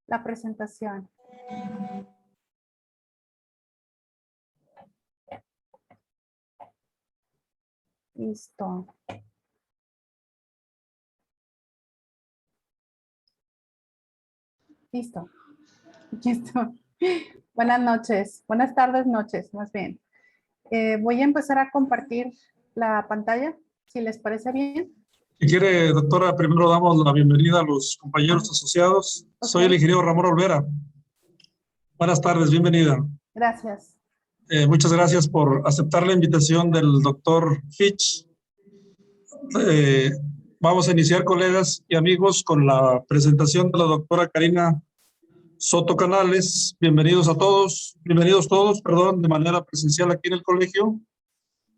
la presentación. Listo. Listo. Listo. Buenas noches. Buenas tardes, noches, más bien. Voy a empezar a compartir la pantalla, si les parece bien. Si quiere, doctora, primero damos la bienvenida a los compañeros asociados. Ok. Soy el ingeniero Ramón Olvera. Buenas tardes, bienvenida. Gracias. Muchas gracias por aceptar la invitación del doctor Fitch. Vamos a iniciar, colegas y amigos, con la presentación de la doctora Karina Soto Canales. Bienvenidos todos, de manera presencial aquí en el colegio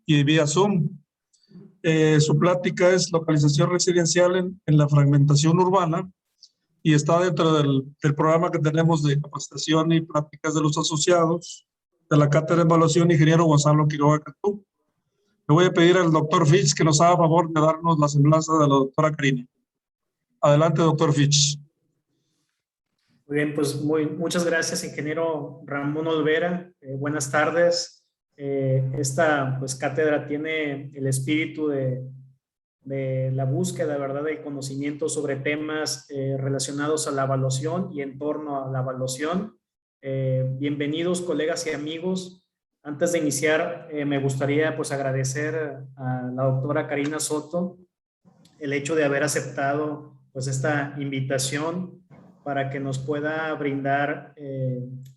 y vía Zoom. Su plática es localización residencial en la fragmentación urbana y está dentro del programa que tenemos de capacitación y prácticas de los asociados de la Cátedra de Evaluación Ingeniero Gonzalo Quiroga Cantú. Le voy a pedir al doctor Fitch que nos haga favor de darnos la semblanza de la doctora Karina. Adelante, doctor Fitch. Muy bien, pues muchas gracias, ingeniero Ramón Olvera. Buenas tardes. Esta pues, cátedra tiene el espíritu de la búsqueda, ¿verdad?, del conocimiento sobre temas relacionados a la evaluación y en torno a la evaluación. Bienvenidos, colegas y amigos. Antes de iniciar, me gustaría pues agradecer a la doctora Karina Soto el hecho de haber aceptado pues esta invitación para que nos pueda brindar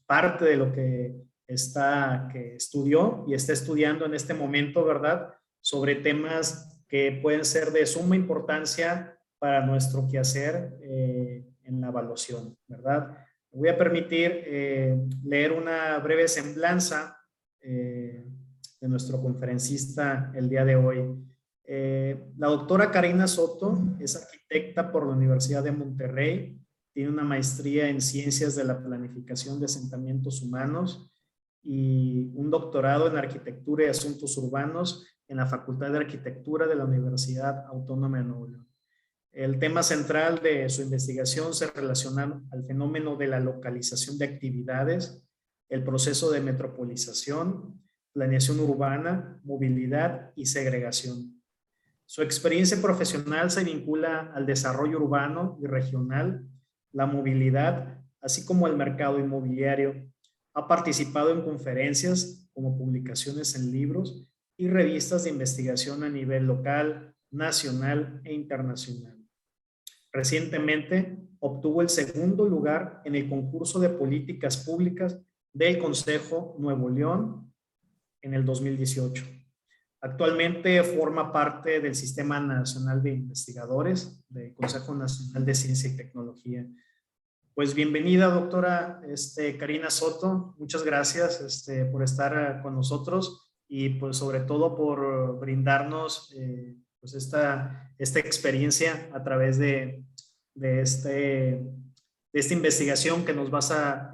parte de lo que estudió y está estudiando en este momento, ¿verdad?, sobre temas que pueden ser de suma importancia para nuestro quehacer en la evaluación, ¿verdad? Me voy a permitir leer una breve semblanza de nuestro conferencista el día de hoy. La doctora Karina Soto es arquitecta por la Universidad de Monterrey, tiene una maestría en Ciencias de la Planificación de Asentamientos Humanos y un doctorado en Arquitectura y Asuntos Urbanos en la Facultad de Arquitectura de la Universidad Autónoma de Nuevo León. El tema central de su investigación se relaciona al fenómeno de la localización de actividades, el proceso de metropolización, planeación urbana, movilidad y segregación. Su experiencia profesional se vincula al desarrollo urbano y regional, la movilidad, así como el mercado inmobiliario. Ha participado en conferencias como publicaciones en libros y revistas de investigación a nivel local, nacional e internacional. Recientemente obtuvo el segundo lugar en el concurso de políticas públicas del Consejo Nuevo León en el 2018. Actualmente forma parte del Sistema Nacional de Investigadores del Consejo Nacional de Ciencia y Tecnología. Pues bienvenida, doctora Karina Soto. Muchas gracias por estar con nosotros y pues sobre todo por brindarnos pues esta experiencia a través de esta investigación que nos vas a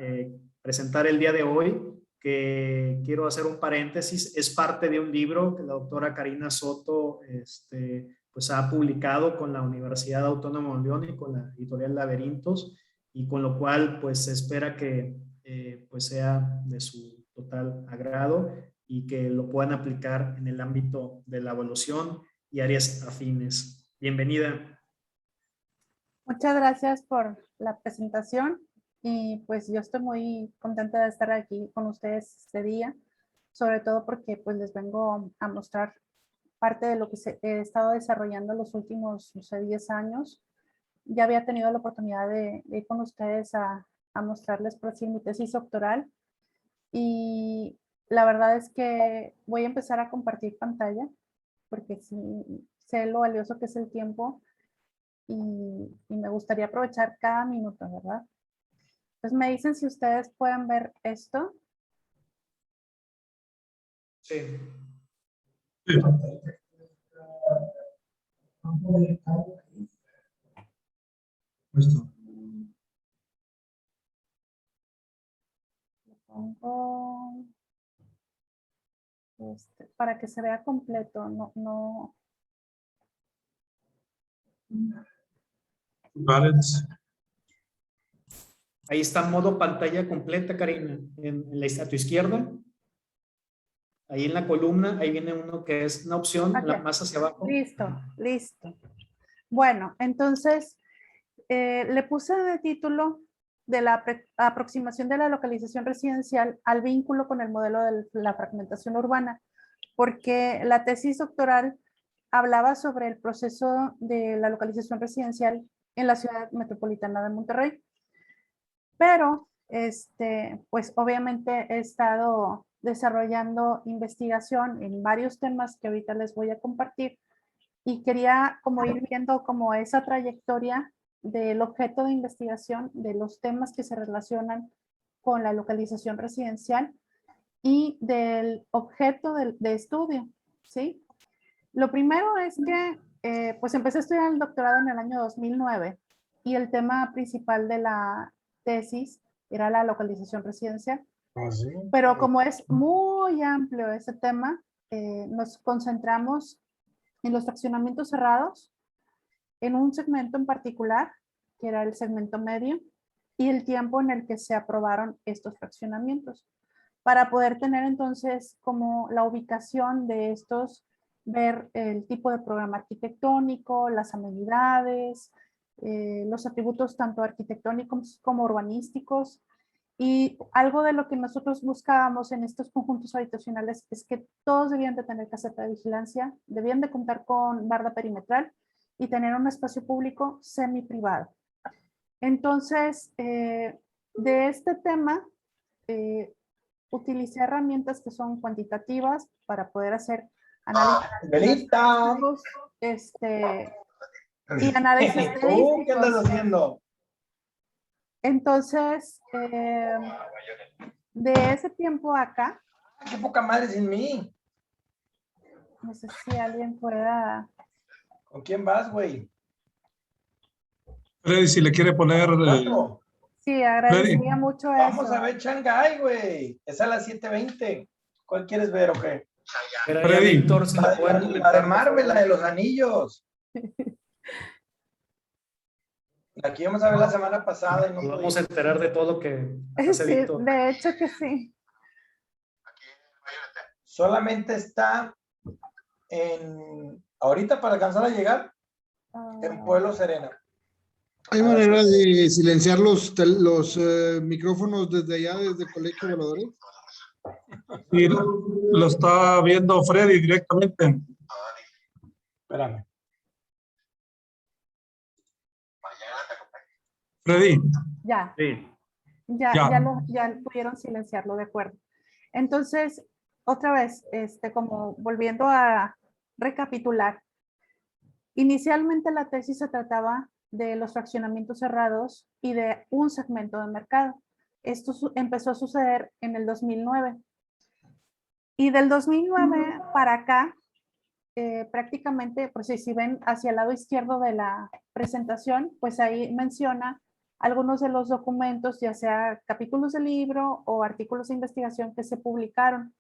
presentar el día de hoy, que quiero hacer un paréntesis, es parte de un libro que la doctora Karina Soto pues ha publicado con la Universidad Autónoma de León y con la editorial Laberintos, y con lo cual pues se espera que pues sea de su total agrado y que lo puedan aplicar en el ámbito de la evaluación y áreas afines. Bienvenida. Muchas gracias por la presentación y pues yo estoy muy contenta de estar aquí con ustedes este día, sobre todo porque pues les vengo a mostrar parte de lo que he estado desarrollando los últimos, no sé, 10 años. Ya había tenido la oportunidad de ir con ustedes a mostrarles por sí mi tesis doctoral y la verdad es que voy a empezar a compartir pantalla porque sí sé lo valioso que es el tiempo y me gustaría aprovechar cada minuto, ¿verdad? Entonces me dicen si ustedes pueden ver esto. Sí. Listo. Lo pongo para que se vea completo, no. Got it. Ahí está modo pantalla completa, Karina, a tu izquierda. Ahí en la columna, ahí viene uno que es una opción Ok. más hacia abajo. Listo, listo. Bueno, entonces le puse de título de la aproximación de la localización residencial al vínculo con el modelo de la fragmentación urbana, porque la tesis doctoral hablaba sobre el proceso de la localización residencial en la ciudad metropolitana de Monterrey. Pero, pues obviamente he estado desarrollando investigación en varios temas que ahorita les voy a compartir y quería como ir viendo como esa trayectoria del objeto de investigación, de los temas que se relacionan con la localización residencial y del objeto de estudio, ¿sí? Lo primero es que pues empecé a estudiar el doctorado en el año 2009 y el tema principal de la tesis era la localización residencial. ¿Ah, sí? Pero como es muy amplio ese tema, nos concentramos en los fraccionamientos cerrados, en un segmento en particular, que era el segmento medio, y el tiempo en el que se aprobaron estos fraccionamientos, para poder tener entonces como la ubicación de estos, ver el tipo de programa arquitectónico, las amenidades, los atributos tanto arquitectónicos como urbanísticos. Y algo de lo que nosotros buscábamos en estos conjuntos habitacionales es que todos debían de tener caseta de vigilancia, debían de contar con barda perimetral y tener un espacio público semi privado. Entonces, de este tema, utilicé herramientas que son cuantitativas para poder hacer análisis Belita. y análisis ¿Tú qué andas estadísticos. haciendo? Entonces, de ese tiempo acá, Qué poca madre sin mí. no sé si alguien pueda... ¿Con quién vas, güey? Freddy, si le quiere poner... ¿Cuatro? Sí, agradecería mucho Vamos eso. a ver Shanghái, güey. Es a las 7:20. ¿Cuál quieres ver o qué? Pero Freddy. ya Víctor se La le puede de, la comentar, de por Marvel, la favor. de los anillos. Aquí vamos a ver la semana pasada y no Nos vamos a pudimos. enterar de todo lo que hace Sí, Víctor. de hecho que sí. Solamente está ahorita para alcanzar a llegar en Pueblo Serena. ¿Hay manera de silenciar los micrófonos desde allá, desde el Colegio de Evaluadores? Sí, lo está viendo Freddy directamente. Espérame. Freddy, Ya, Sí. ya pudieron silenciarlo, de acuerdo. Entonces, otra vez, como volviendo a recapitular, inicialmente la tesis se trataba de los fraccionamientos cerrados y de un segmento de mercado. Esto empezó a suceder en el 2009. Y del 2009 para acá, prácticamente, pues si ven hacia el lado izquierdo de la presentación, pues ahí menciona algunos de los documentos, ya sea capítulos de libro o artículos de investigación que se publicaron.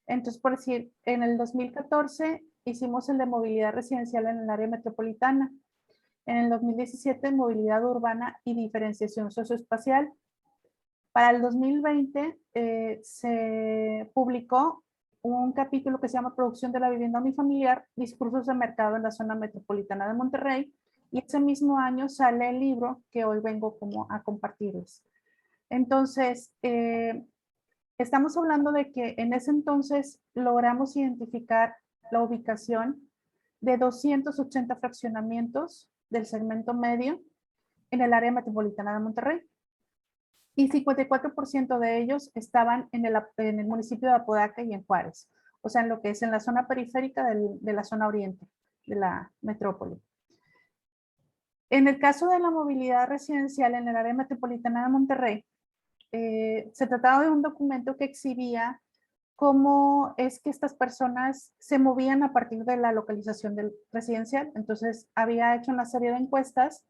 Entonces, por decir, en el 2014 hicimos el de movilidad residencial en el área metropolitana. En el 2017, movilidad urbana y diferenciación socioespacial. Para el 2020 se publicó un capítulo que se llama Producción de la vivienda unifamiliar, discursos de mercado en la zona metropolitana de Monterrey, y ese mismo año sale el libro que hoy vengo como a compartirles. Entonces, estamos hablando de que en ese entonces logramos identificar la ubicación de 280 fraccionamientos del segmento medio en el área metropolitana de Monterrey. Y 54% de ellos estaban en el municipio de Apodaca y en Juárez, o sea, en lo que es en la zona periférica de la zona oriente de la metrópoli. En el caso de la movilidad residencial en el área metropolitana de Monterrey, se trataba de un documento que exhibía cómo es que estas personas se movían a partir de la localización del residencial. Entonces, había hecho una serie de encuestas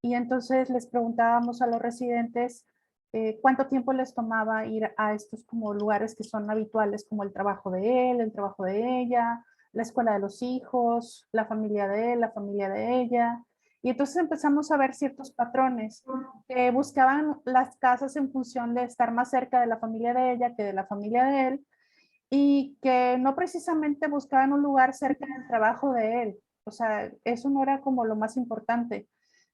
y entonces les preguntábamos a los residentes cuánto tiempo les tomaba ir a estos como lugares que son habituales, como el trabajo de él, el trabajo de ella, la escuela de los hijos, la familia de él, la familia de ella, Y entonces empezamos a ver ciertos patrones que buscaban las casas en función de estar más cerca de la familia de ella que de la familia de él, y que no precisamente buscaban un lugar cerca del trabajo de él. O sea, eso no era como lo más importante.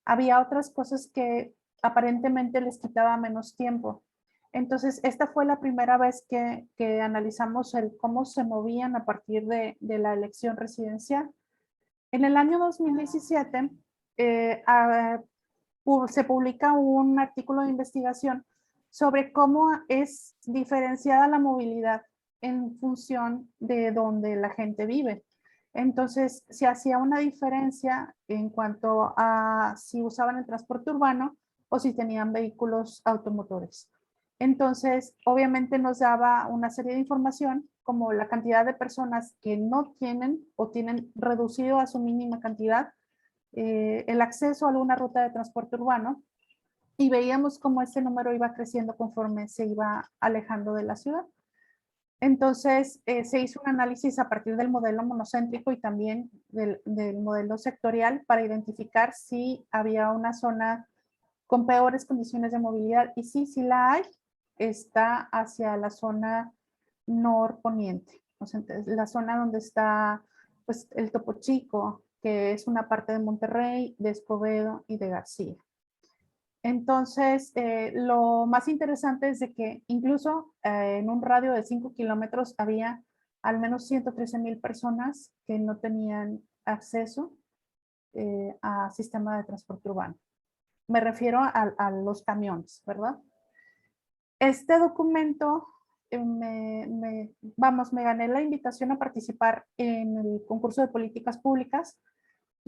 Había otras cosas que aparentemente les quitaba menos tiempo. Entonces, esta fue la primera vez que analizamos cómo se movían a partir de la elección residencial. En el año 2017 se publica un artículo de investigación sobre cómo es diferenciada la movilidad en función de donde la gente vive. Entonces, se hacía una diferencia en cuanto a si usaban el transporte urbano o si tenían vehículos automotores. Entonces, obviamente nos daba una serie de información como la cantidad de personas que no tienen o tienen reducido a su mínima cantidad el acceso a alguna ruta de transporte urbano, y veíamos cómo ese número iba creciendo conforme se iba alejando de la ciudad. Entonces, se hizo un análisis a partir del modelo monocéntrico y también del modelo sectorial para identificar si había una zona con peores condiciones de movilidad, y sí, sí la hay, está hacia la zona norponiente, o sea, la zona donde está pues el Topo Chico, que es una parte de Monterrey, de Escobedo y de García. Entonces, lo más interesante es de que incluso en un radio de 5 kilómetros había al menos 113,000 personas que no tenían acceso a sistema de transporte urbano. Me refiero a los camiones, ¿verdad? Este documento, me gané la invitación a participar en el concurso de políticas públicas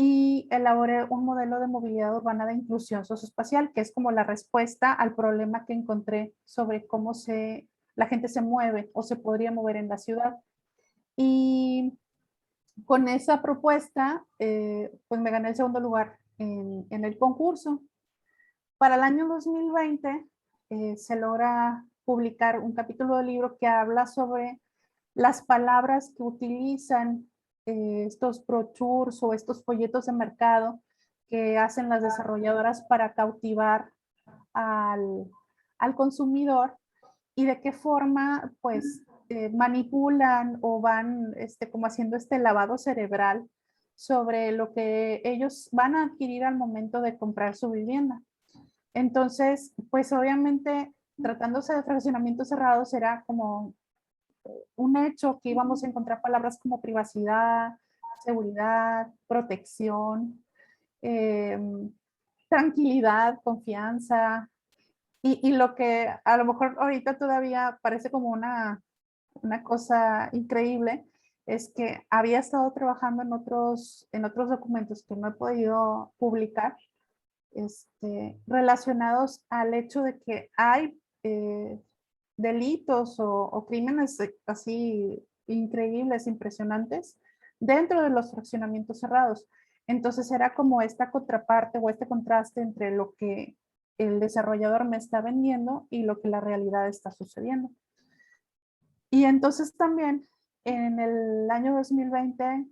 y elaboré un modelo de movilidad urbana de inclusión socioespacial, que es como la respuesta al problema que encontré sobre cómo la gente se mueve o se podría mover en la ciudad. Y con esa propuesta, pues me gané el segundo lugar en el concurso. Para el año 2020 se logra publicar un capítulo del libro que habla sobre las palabras que utilizan estos brochures o estos folletos de mercado que hacen las desarrolladoras para cautivar al consumidor, y de qué forma pues manipulan o van como haciendo este lavado cerebral sobre lo que ellos van a adquirir al momento de comprar su vivienda. Entonces, pues obviamente, tratándose de fraccionamientos cerrados, era como un hecho que íbamos a encontrar palabras como privacidad, seguridad, protección, eh, tranquilidad, confianza, y lo que a lo mejor ahorita todavía parece como una cosa increíble, es que había estado trabajando en otros documentos que no he podido publicar, relacionados al hecho de que hay delitos o crímenes así increíbles, impresionantes, dentro de los fraccionamientos cerrados. Entonces era como esta contraparte o este contraste entre lo que el desarrollador me está vendiendo y lo que la realidad está sucediendo. Y entonces también en el año 2020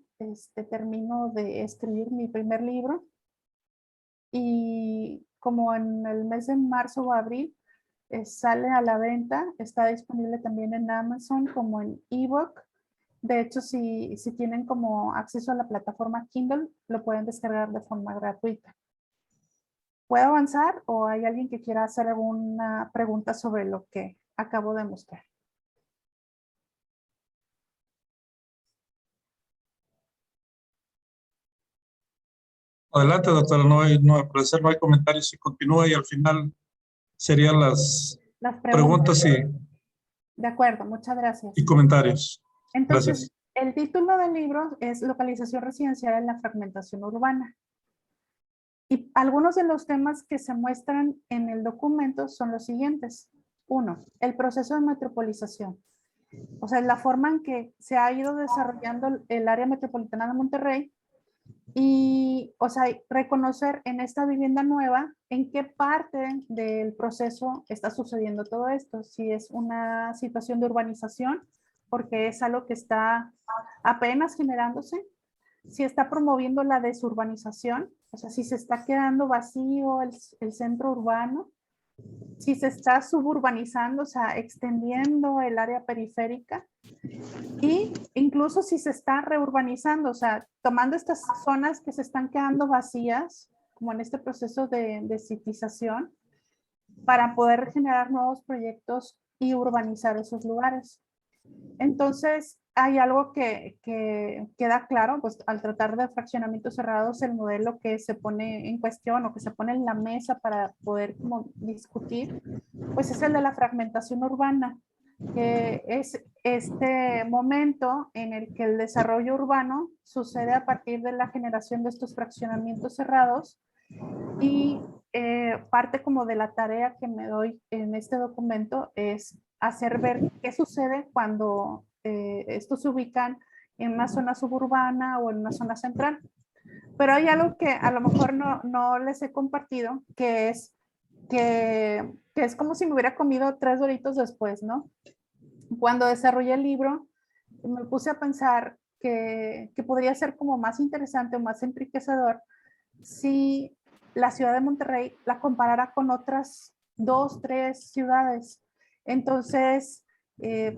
termino de escribir mi primer libro, y como en el mes de marzo o abril sale a la venta, está disponible también en Amazon como en ebook. De hecho, si tienen como acceso a la plataforma Kindle, lo pueden descargar de forma gratuita. ¿Puedo avanzar o hay alguien que quiera hacer alguna pregunta sobre lo que acabo de mostrar? Adelante, doctora, al parecer no hay comentarios, si continúa y al final serían las Las preguntas De acuerdo, muchas gracias. y comentarios. Entonces, Gracias. el título del libro es Localización residencial en la fragmentación urbana. Y algunos de los temas que se muestran en el documento son los siguientes. 1, el proceso de metropolización. O sea, la forma en que se ha ido desarrollando el área metropolitana de Monterrey, y, o sea, reconocer en esta vivienda nueva en qué parte del proceso está sucediendo todo esto. Si es una situación de urbanización, porque es algo que está apenas generándose, si está promoviendo la desurbanización, O sea, si se está quedando vacío el centro urbano, si se está suburbanizando, o sea, extendiendo el área periférica, y incluso si se está reurbanizando, o sea, tomando estas zonas que se están quedando vacías, como en este proceso de citización, para poder generar nuevos proyectos y urbanizar esos lugares. Entonces, hay algo que queda claro, pues al tratar de fraccionamientos cerrados, el modelo que se pone en cuestión o que se pone en la mesa para poder como discutir, pues es el de la fragmentación urbana, que es este momento en el que el desarrollo urbano sucede a partir de la generación de estos fraccionamientos cerrados y parte como de la tarea que me doy en este documento es hacer ver qué sucede cuando estos se ubican en una zona suburbana o en una zona central. Pero hay algo que a lo mejor no les he compartido, que es como si me hubiera comido 3 doritos después, ¿no? Cuando desarrollé el libro, me puse a pensar que podría ser como más interesante o más enriquecedor si la ciudad de Monterrey la comparara con otras 2, 3 ciudades. Entonces,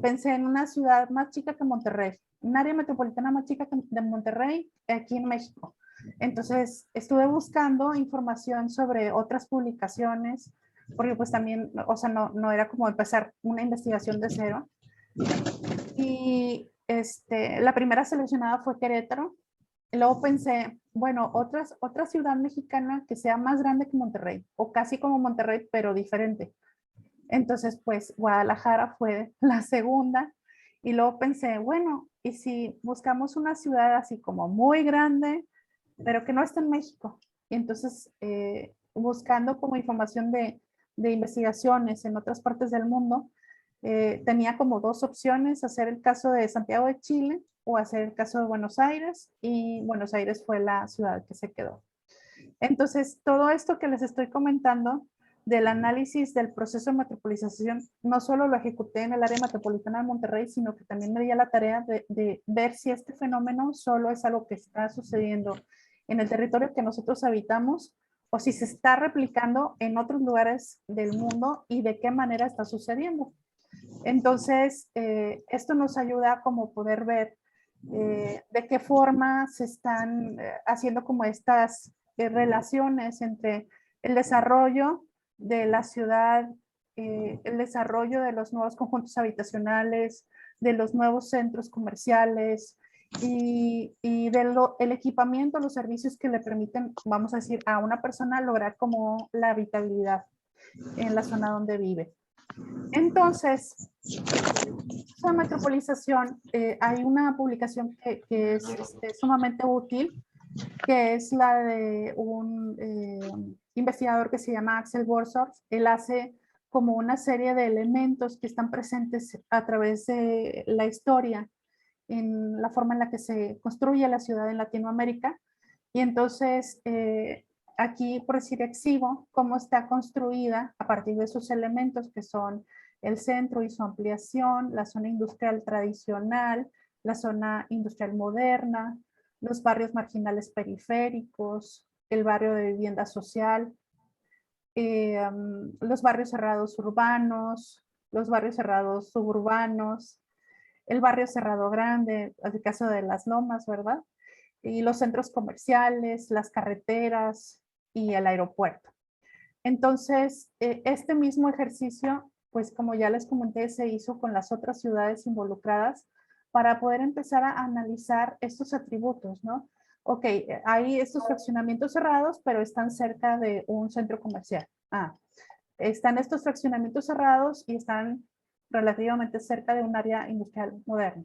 pensé en una ciudad más chica que Monterrey, un área metropolitana más chica que de Monterrey, aquí en México. Entonces, estuve buscando información sobre otras publicaciones, porque pues también, o sea, no era como empezar una investigación de cero. Y la primera seleccionada fue Querétaro. Luego pensé, bueno, otra ciudad mexicana que sea más grande que Monterrey, o casi como Monterrey, pero diferente. Entonces, pues Guadalajara fue la segunda. Y luego pensé, bueno, ¿y si buscamos una ciudad así como muy grande, pero que no está en México? Y entonces, buscando como información de investigaciones en otras partes del mundo, tenía como 2 opciones, hacer el caso de Santiago de Chile o hacer el caso de Buenos Aires, y Buenos Aires fue la ciudad que se quedó. Entonces, todo esto que les estoy comentando del análisis del proceso de metropolización, no solo lo ejecuté en el área metropolitana de Monterrey, sino que también me di a la tarea de ver si este fenómeno solo es algo que está sucediendo en el territorio que nosotros habitamos o si se está replicando en otros lugares del mundo y de qué manera está sucediendo. Entonces, esto nos ayuda como poder ver de qué forma se están haciendo como estas relaciones entre el desarrollo de la ciudad, el desarrollo de los nuevos conjuntos habitacionales, de los nuevos centros comerciales y el equipamiento, los servicios que le permiten, vamos a decir, a una persona lograr como la habitabilidad en la zona donde vive. Entonces, esa metropolización, hay una publicación que es sumamente útil, que es la de un investigador que se llama Axel Borsov. Él hace como una serie de elementos que están presentes a través de la historia, en la forma en la que se construye la ciudad en Latinoamérica. Y entonces, aquí, por decir, exhibo cómo está construida a partir de esos elementos que son el centro y su ampliación, la zona industrial tradicional, la zona industrial moderna, los barrios marginales periféricos, el barrio de vivienda social, los barrios cerrados urbanos, los barrios cerrados suburbanos, el barrio cerrado grande, el caso de las Lomas, ¿verdad? Y los centros comerciales, las carreteras y el aeropuerto. Entonces, este mismo ejercicio, pues como ya les comenté, se hizo con las otras ciudades involucradas para poder empezar a analizar estos atributos, ¿no? Ok, hay estos fraccionamientos cerrados, pero están cerca de un centro comercial. Están estos fraccionamientos cerrados y están relativamente cerca de un área industrial moderna,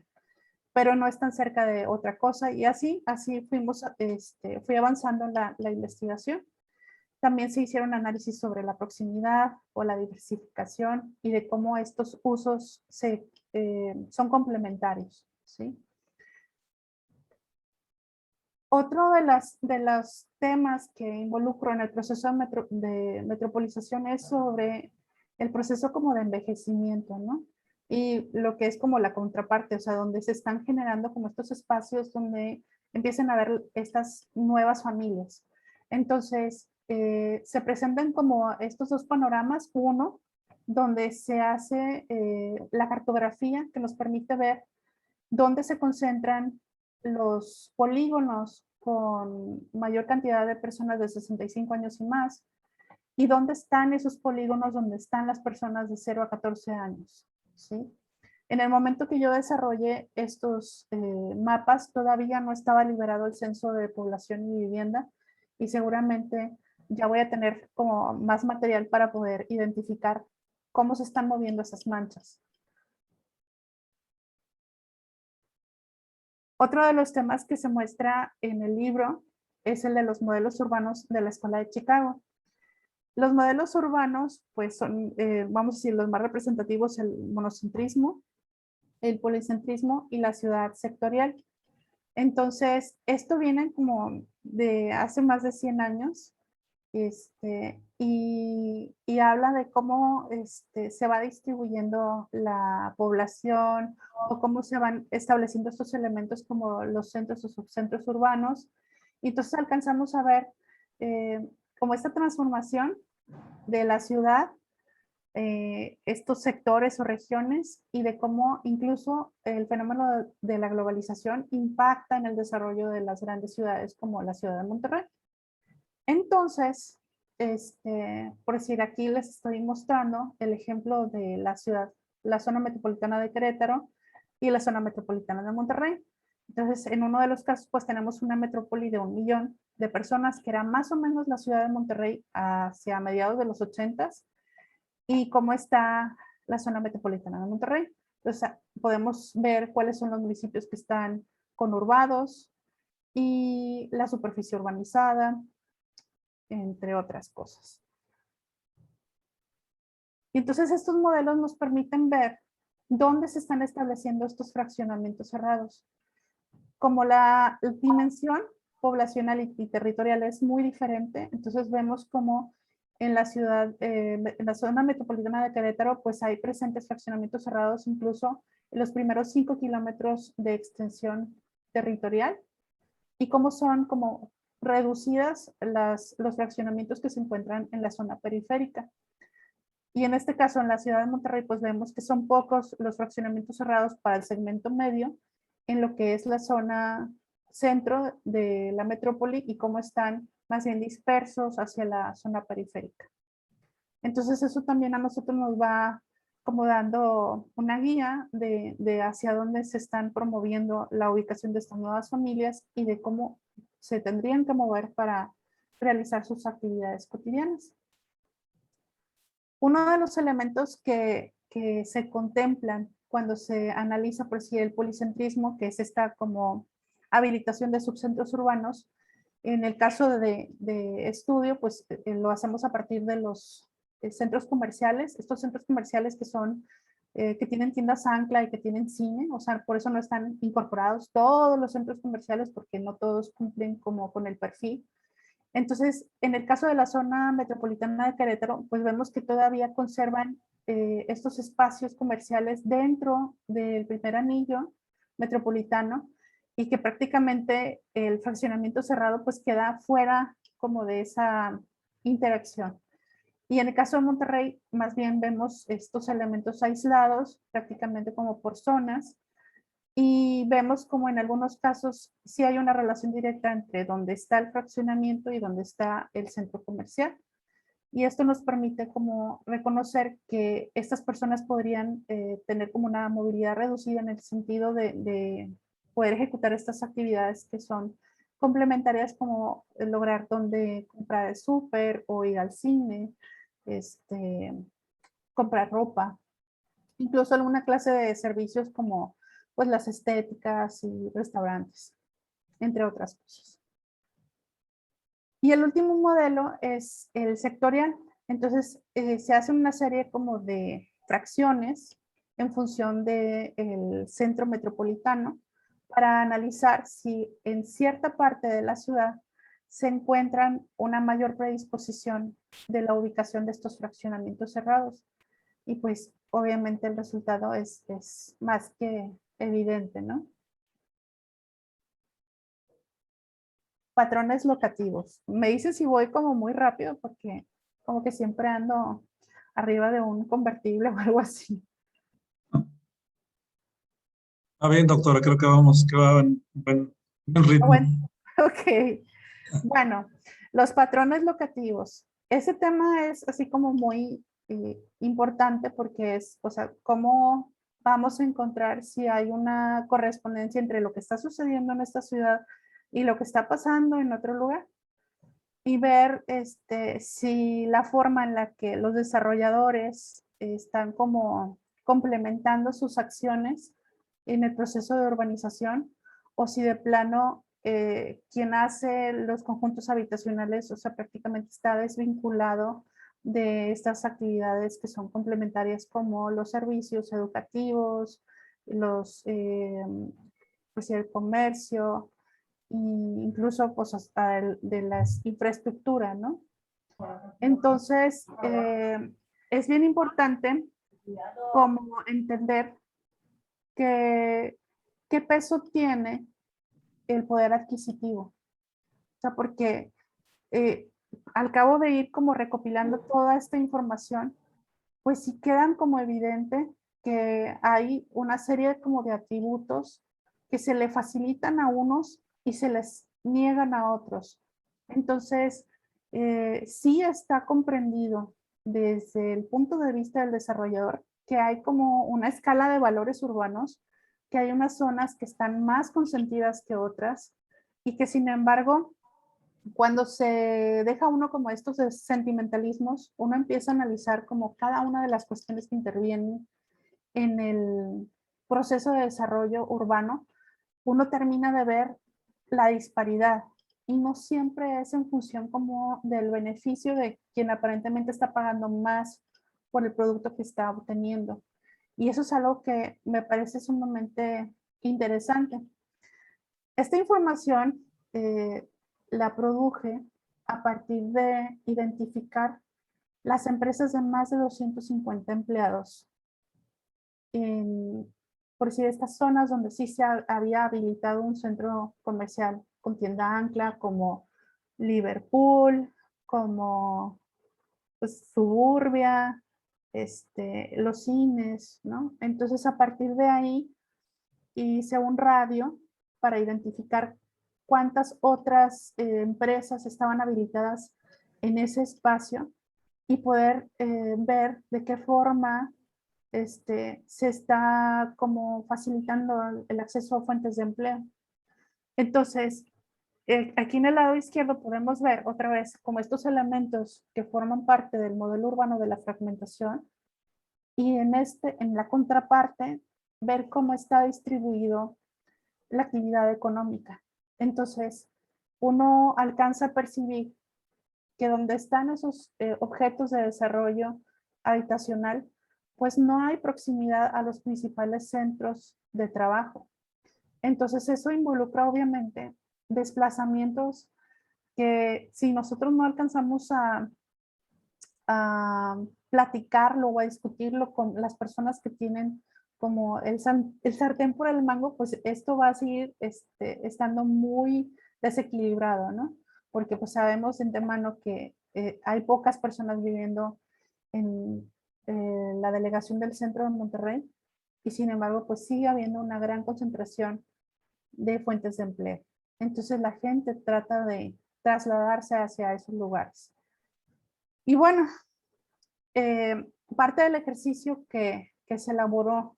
pero no están cerca de otra cosa. Y así fui avanzando en la investigación. También se hicieron análisis sobre la proximidad o la diversificación y de cómo estos usos son complementarios, ¿sí? Otro de los temas que involucro en el proceso de metropolización es sobre el proceso como de envejecimiento, ¿no? Y lo que es como la contraparte, o sea, donde se están generando como estos espacios donde empiezan a haber estas nuevas familias. Entonces, se presentan como estos dos panoramas, uno donde se hace la cartografía que nos permite ver dónde se concentran los polígonos con mayor cantidad de personas de 65 años y más, y dónde están esos polígonos donde están las personas de 0 a 14 años, ¿sí? En el momento que yo desarrollé estos mapas, todavía no estaba liberado el censo de población y vivienda, y seguramente ya voy a tener como más material para poder identificar cómo se están moviendo esas manchas. Otro de los temas que se muestra en el libro es el de los modelos urbanos de la Escuela de Chicago. Los modelos urbanos, pues son, vamos a decir, los más representativos, el monocentrismo, el policentrismo y la ciudad sectorial. Entonces, esto viene como de hace más de 100 años, y habla de cómo se va distribuyendo la población o cómo se van estableciendo estos elementos como los centros o subcentros urbanos. Y entonces alcanzamos a ver como esta transformación de la ciudad, estos sectores o regiones, y de cómo incluso el fenómeno de la globalización impacta en el desarrollo de las grandes ciudades como la ciudad de Monterrey. Entonces, por decir, aquí les estoy mostrando el ejemplo de la ciudad, la zona metropolitana de Querétaro y la zona metropolitana de Monterrey. Entonces, en uno de los casos, pues tenemos una metrópoli de 1 millón de personas, que era más o menos la ciudad de Monterrey hacia mediados de los 80s, y cómo está la zona metropolitana de Monterrey. Entonces, podemos ver cuáles son los municipios que están conurbados y la superficie urbanizada, entre otras cosas. Y entonces estos modelos nos permiten ver dónde se están estableciendo estos fraccionamientos cerrados. Como la dimensión poblacional y territorial es muy diferente, entonces vemos como en la ciudad, en la zona metropolitana de Querétaro, pues hay presentes fraccionamientos cerrados incluso en los primeros 5 kilómetros de extensión territorial, y cómo son como reducidas los fraccionamientos que se encuentran en la zona periférica. Y en este caso, en la ciudad de Monterrey, pues vemos que son pocos los fraccionamientos cerrados para el segmento medio, en lo que es la zona centro de la metrópoli, y cómo están más bien dispersos hacia la zona periférica. Entonces eso también a nosotros nos va como dando una guía de hacia dónde se están promoviendo la ubicación de estas nuevas familias y de cómo se tendrían que mover para realizar sus actividades cotidianas. Uno de los elementos que se contemplan cuando se analiza por sí el policentrismo, que es esta como habilitación de subcentros urbanos, en el caso de estudio, pues lo hacemos a partir de los centros comerciales, estos centros comerciales que son, que tienen tiendas ancla y que tienen cine, o sea, por eso no están incorporados todos los centros comerciales, porque no todos cumplen como con el perfil. Entonces, en el caso de la zona metropolitana de Querétaro, pues vemos que todavía conservan estos espacios comerciales dentro del primer anillo metropolitano, y que prácticamente el fraccionamiento cerrado pues queda fuera como de esa interacción. Y en el caso de Monterrey, más bien vemos estos elementos aislados, prácticamente como por zonas, y vemos como en algunos casos sí hay una relación directa entre donde está el fraccionamiento y donde está el centro comercial. Y esto nos permite como reconocer que estas personas podrían tener como una movilidad reducida en el sentido de poder ejecutar estas actividades que son complementarias, como lograr donde comprar el súper o ir al cine, comprar ropa, incluso alguna clase de servicios como pues las estéticas y restaurantes, entre otras cosas. Y el último modelo es el sectorial. Entonces, se hace una serie como de fracciones en función del centro metropolitano para analizar si en cierta parte de la ciudad se encuentran una mayor predisposición de la ubicación de estos fraccionamientos cerrados. Y pues, obviamente, el resultado es más que evidente, ¿no? patrones locativos. Me dicen si voy como muy rápido porque como que siempre ando arriba de un convertible o algo así. Está bien, doctora, creo que vamos, que va en buen ritmo. Bueno, ok. Bueno, los patrones locativos. Ese tema es así como muy importante porque es, o sea, cómo vamos a encontrar si hay una correspondencia entre lo que está sucediendo en esta ciudad y lo que está pasando en otro lugar. Y ver si la forma en la que los desarrolladores están como complementando sus acciones en el proceso de urbanización o si de plano quien hace los conjuntos habitacionales, o sea, prácticamente está desvinculado de estas actividades que son complementarias como los servicios educativos, pues, el comercio, incluso pues hasta de las infraestructuras, ¿no? Entonces, es bien importante como entender que, qué peso tiene el poder adquisitivo. O sea, porque eh, al cabo de ir como recopilando toda esta información, pues sí quedan como evidente que hay una serie como de atributos que se le facilitan a unos y se les niegan a otros. Entonces, sí está comprendido desde el punto de vista del desarrollador que hay como una escala de valores urbanos, que hay unas zonas que están más consentidas que otras y que sin embargo cuando se deja uno como estos sentimentalismos, uno empieza a analizar como cada una de las cuestiones que intervienen en el proceso de desarrollo urbano, uno termina de ver la disparidad y no siempre es en función como del beneficio de quien aparentemente está pagando más por el producto que está obteniendo. Y eso es algo que me parece sumamente interesante. Esta información la produje a partir de identificar las empresas de más de 250 empleados por si estas zonas donde sí se había habilitado un centro comercial con tienda ancla como Liverpool, como pues, Suburbia, los cines, ¿no? Entonces a partir de ahí hice un radio para identificar cuántas otras empresas estaban habilitadas en ese espacio y poder ver de qué forma se está como facilitando el acceso a fuentes de empleo. Entonces, aquí en el lado izquierdo podemos ver otra vez como estos elementos que forman parte del modelo urbano de la fragmentación y en la contraparte, ver cómo está distribuido la actividad económica. Entonces, uno alcanza a percibir que donde están esos objetos de desarrollo habitacional, pues no hay proximidad a los principales centros de trabajo. Entonces, eso involucra obviamente desplazamientos que si nosotros no alcanzamos a platicarlo o a discutirlo con las personas que tienen como el sartén por el mango, pues esto va a seguir estando muy desequilibrado, ¿no? Porque pues sabemos de antemano que hay pocas personas viviendo en la delegación del centro de Monterrey y sin embargo pues sigue habiendo una gran concentración de fuentes de empleo. Entonces la gente trata de trasladarse hacia esos lugares. Y bueno, parte del ejercicio que se elaboró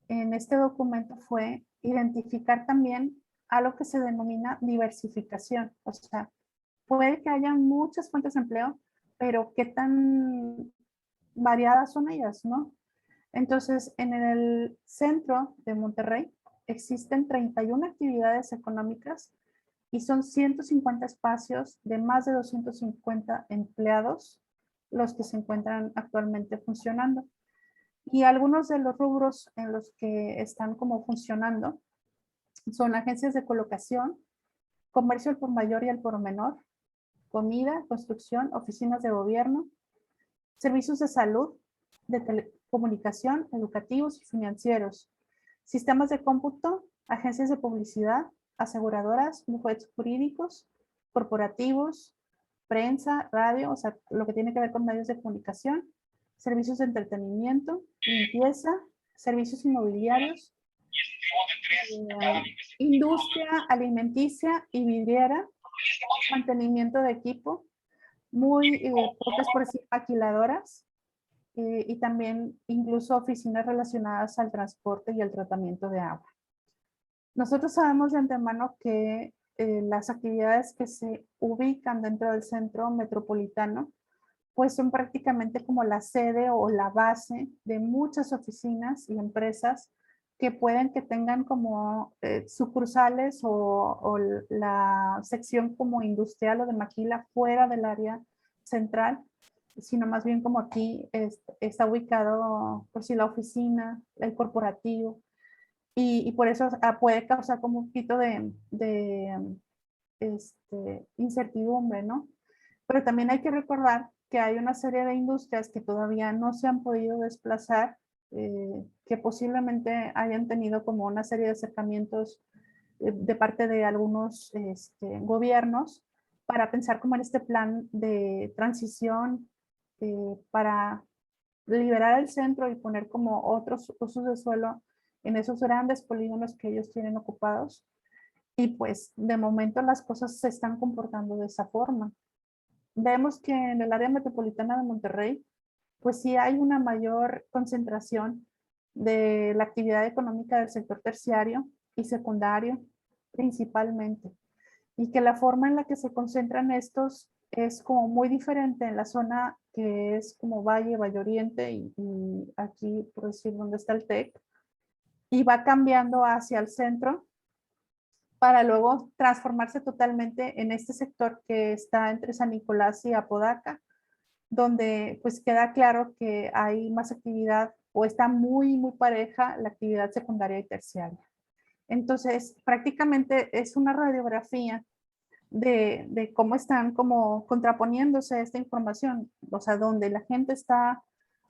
en este documento fue identificar también algo que se denomina diversificación. O sea, puede que haya muchas fuentes de empleo, pero qué tan variadas son ellas, ¿no? Entonces, en el centro de Monterrey existen 31 actividades económicas y son 150 espacios de más de 250 empleados los que se encuentran actualmente funcionando. Y algunos de los rubros en los que están como funcionando son agencias de colocación, comercio al por mayor y al por menor, comida, construcción, oficinas de gobierno, servicios de salud, de telecomunicación, educativos y financieros, sistemas de cómputo, agencias de publicidad, aseguradoras, bufetes jurídicos, corporativos, prensa, radio, o sea, lo que tiene que ver con medios de comunicación, servicios de entretenimiento, limpieza, servicios inmobiliarios, industria alimenticia y vidriera, mantenimiento de equipo, muy pocas por decir maquiladoras, y también incluso oficinas relacionadas al transporte y al tratamiento de agua. Nosotros sabemos de antemano que las actividades que se ubican dentro del centro metropolitano pues son prácticamente como la sede o la base de muchas oficinas y empresas que pueden que tengan como sucursales o la sección como industrial o de maquila fuera del área central, sino más bien como aquí está ubicado, por si la oficina, el corporativo, y por eso puede causar como un poquito de incertidumbre, ¿no? Pero también hay que recordar que hay una serie de industrias que todavía no se han podido desplazar, que posiblemente hayan tenido como una serie de acercamientos de parte de algunos gobiernos para pensar como en este plan de transición para liberar el centro y poner como otros usos de suelo en esos grandes polígonos que ellos tienen ocupados. Y pues de momento las cosas se están comportando de esa forma. Vemos que en el área metropolitana de Monterrey, pues sí hay una mayor concentración de la actividad económica del sector terciario y secundario, principalmente. Y que la forma en la que se concentran estos es como muy diferente en la zona que es como Valle, Valle Oriente y aquí, por decir, donde está el TEC, y va cambiando hacia el centro para luego transformarse totalmente en este sector que está entre San Nicolás y Apodaca, donde pues queda claro que hay más actividad o está muy, muy pareja la actividad secundaria y terciaria. Entonces, prácticamente es una radiografía de cómo están como contraponiéndose esta información, o sea, donde la gente está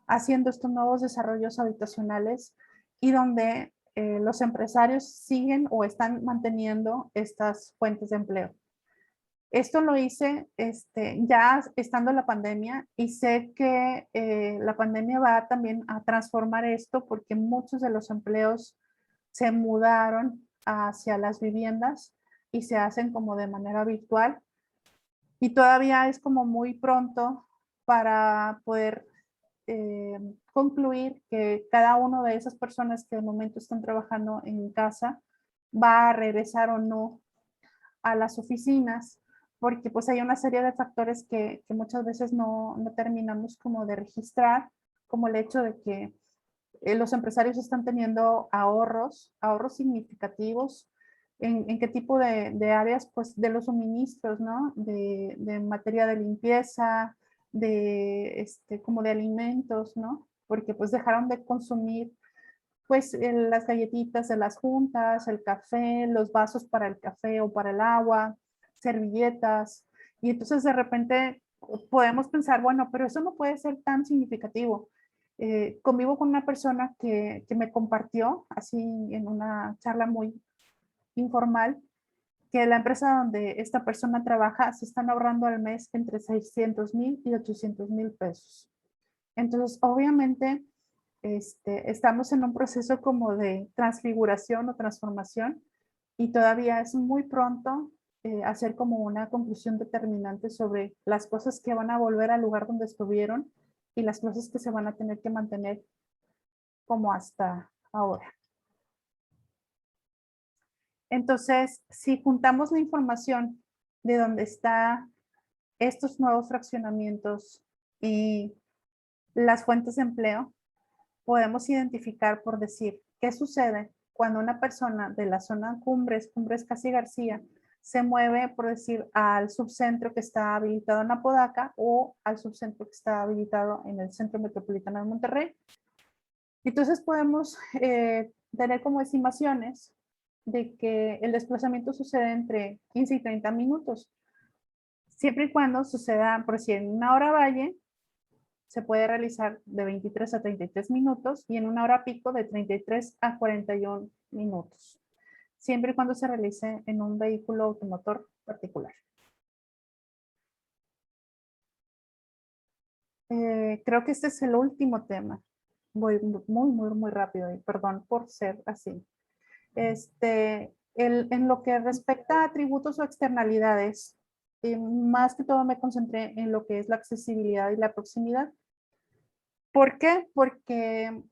haciendo estos nuevos desarrollos habitacionales y donde los empresarios siguen o están manteniendo estas fuentes de empleo. Esto lo hice ya estando en la pandemia y sé que la pandemia va también a transformar esto porque muchos de los empleos se mudaron hacia las viviendas y se hacen como de manera virtual y todavía es como muy pronto para poder concluir que cada una de esas personas que de momento están trabajando en casa va a regresar o no a las oficinas, porque pues hay una serie de factores que muchas veces no terminamos como de registrar, como el hecho de que los empresarios están teniendo ahorros significativos. ¿En qué tipo de áreas? Pues de los suministros, ¿no? De materia de limpieza, como de alimentos, ¿no? Porque pues dejaron de consumir pues las galletitas de las juntas, el café, los vasos para el café o para el agua, servilletas. Y entonces de repente podemos pensar, bueno, pero eso no puede ser tan significativo. Convivo con una persona que me compartió, así en una charla muy informal, que la empresa donde esta persona trabaja se están ahorrando al mes entre 600,000 y 800,000 pesos. Entonces, obviamente, estamos en un proceso como de transfiguración o transformación y todavía es muy pronto hacer como una conclusión determinante sobre las cosas que van a volver al lugar donde estuvieron y las cosas que se van a tener que mantener como hasta ahora. Entonces, si juntamos la información de dónde están estos nuevos fraccionamientos y las fuentes de empleo, podemos identificar por decir qué sucede cuando una persona de la zona Cumbres Casi García, se mueve, por decir, al subcentro que está habilitado en Apodaca o al subcentro que está habilitado en el Centro Metropolitano de Monterrey. Entonces podemos tener como estimaciones de que el desplazamiento sucede entre 15 y 30 minutos, siempre y cuando suceda, por decir, en una hora valle, se puede realizar de 23 a 33 minutos y en una hora pico de 33 a 41 minutos. siempre y cuando se realice en un vehículo automotor particular. Creo que este es el último tema. Voy muy rápido y perdón por ser así. En lo que respecta a atributos o externalidades, más que todo me concentré en lo que es la accesibilidad y la proximidad. ¿Por qué? Porque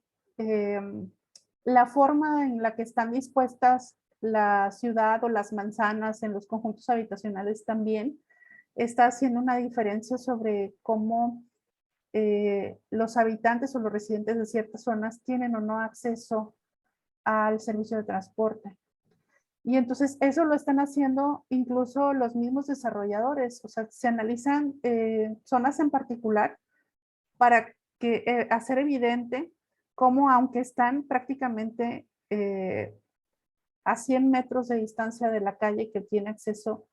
la forma en la que están dispuestas la ciudad o las manzanas en los conjuntos habitacionales también está haciendo una diferencia sobre cómo los habitantes o los residentes de ciertas zonas tienen o no acceso al servicio de transporte. Y entonces eso lo están haciendo incluso los mismos desarrolladores. O sea, se analizan zonas en particular para hacer evidente cómo, aunque están prácticamente a 100 metros de distancia de la calle que tiene acceso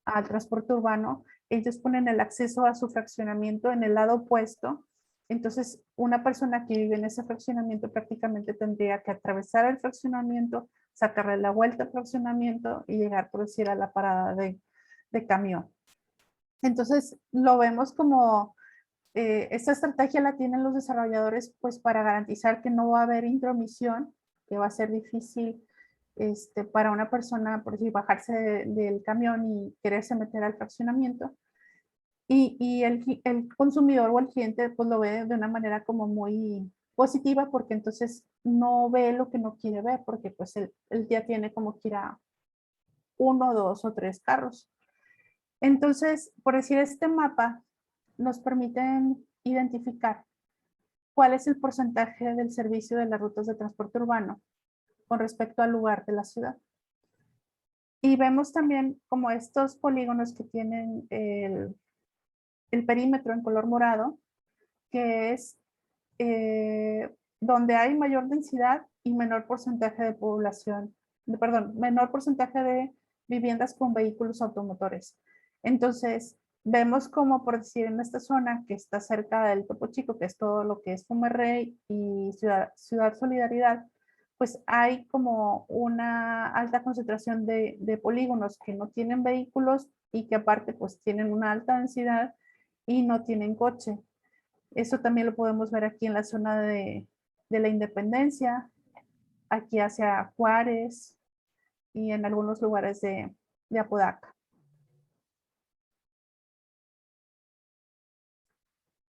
al transporte urbano, ellos ponen el acceso a su fraccionamiento en el lado opuesto. Entonces, una persona que vive en ese fraccionamiento prácticamente tendría que atravesar el fraccionamiento, sacarle la vuelta al fraccionamiento y llegar, por decir, a la parada de camión. Entonces, lo vemos como esta estrategia la tienen los desarrolladores pues para garantizar que no va a haber intromisión, que va a ser difícil para una persona, por decir, bajarse del camión y quererse meter al fraccionamiento. Y el consumidor o el cliente pues lo ve de una manera como muy positiva porque entonces no ve lo que no quiere ver porque pues él ya tiene como que ir a 1, 2 o 3 carros. Entonces, por decir, este mapa nos permite identificar cuál es el porcentaje del servicio de las rutas de transporte urbano con respecto al lugar de la ciudad. Y vemos también como estos polígonos que tienen el perímetro en color morado, que es donde hay mayor densidad y menor porcentaje de población, menor porcentaje de viviendas con vehículos automotores. Entonces, vemos como, por decir, en esta zona que está cerca del Topo Chico, que es todo lo que es Fumerrey y Ciudad Solidaridad, pues hay como una alta concentración de polígonos que no tienen vehículos y que aparte pues tienen una alta densidad y no tienen coche. Eso también lo podemos ver aquí en la zona de la Independencia, aquí hacia Juárez y en algunos lugares de Apodaca.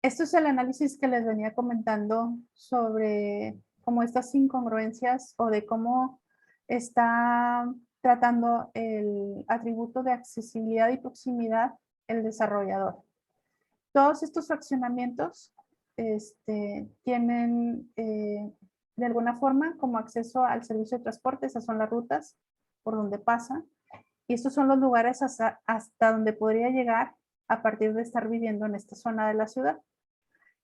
Esto es el análisis que les venía comentando sobre como estas incongruencias o de cómo está tratando el atributo de accesibilidad y proximidad el desarrollador. Todos estos fraccionamientos tienen de alguna forma como acceso al servicio de transporte, esas son las rutas por donde pasa, y estos son los lugares hasta donde podría llegar a partir de estar viviendo en esta zona de la ciudad.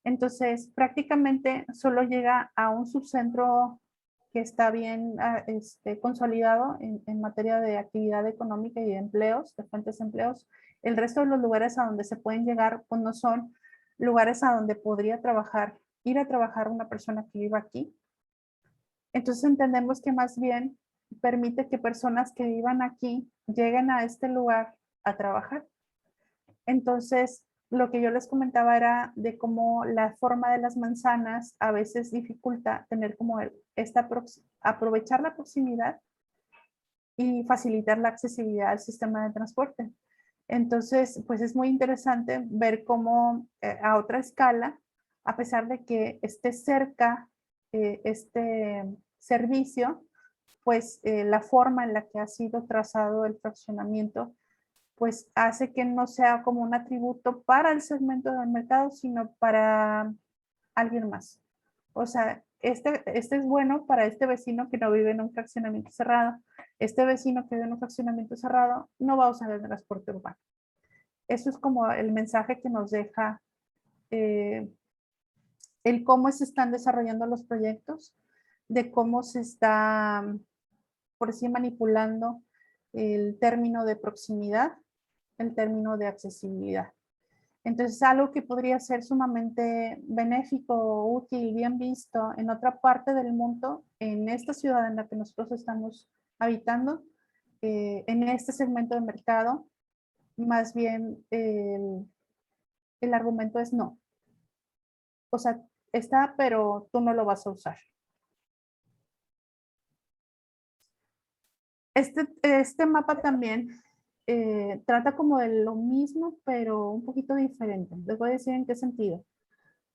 Entonces, prácticamente solo llega a un subcentro que está bien consolidado en materia de actividad económica y de empleos, de fuentes de empleos. El resto de los lugares a donde se pueden llegar, pues no son lugares a donde podría ir a trabajar una persona que viva aquí. Entonces entendemos que más bien permite que personas que vivan aquí lleguen a este lugar a trabajar. Entonces, lo que yo les comentaba era de cómo la forma de las manzanas a veces dificulta tener como aprovechar la proximidad y facilitar la accesibilidad al sistema de transporte. Entonces, pues es muy interesante ver cómo a otra escala, a pesar de que esté cerca este servicio, pues la forma en la que ha sido trazado el fraccionamiento pues hace que no sea como un atributo para el segmento del mercado, sino para alguien más. O sea, este es bueno para este vecino que no vive en un fraccionamiento cerrado. Este vecino que vive en un fraccionamiento cerrado no va a usar el transporte urbano. Eso es como el mensaje que nos deja el cómo se están desarrollando los proyectos, de cómo se está, por así manipulando el término de proximidad, el término de accesibilidad. Entonces, algo que podría ser sumamente benéfico, útil, bien visto en otra parte del mundo, en esta ciudad en la que nosotros estamos habitando, en este segmento de mercado, más bien el argumento es no. O sea, está, pero tú no lo vas a usar. Este mapa también trata como de lo mismo, pero un poquito diferente. Les voy a decir en qué sentido.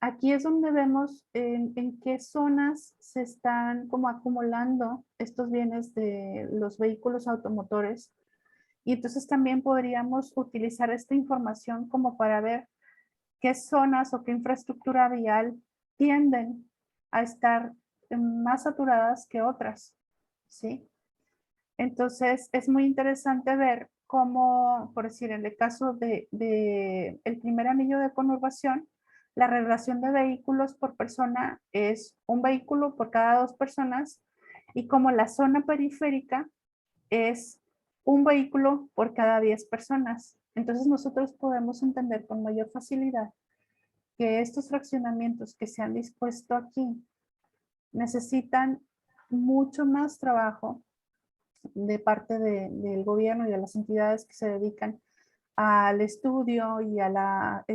Aquí es donde vemos en qué zonas se están como acumulando estos bienes de los vehículos automotores. Y entonces también podríamos utilizar esta información como para ver qué zonas o qué infraestructura vial tienden a estar más saturadas que otras, ¿sí? Entonces, es muy interesante ver cómo, por decir, en el caso de el primer anillo de conurbación, la relación de vehículos por persona es un vehículo por cada 2 personas y como la zona periférica es un vehículo por cada 10 personas. Entonces, nosotros podemos entender con mayor facilidad que estos fraccionamientos que se han dispuesto aquí necesitan mucho más trabajo de parte del gobierno y de las entidades que se dedican al estudio y a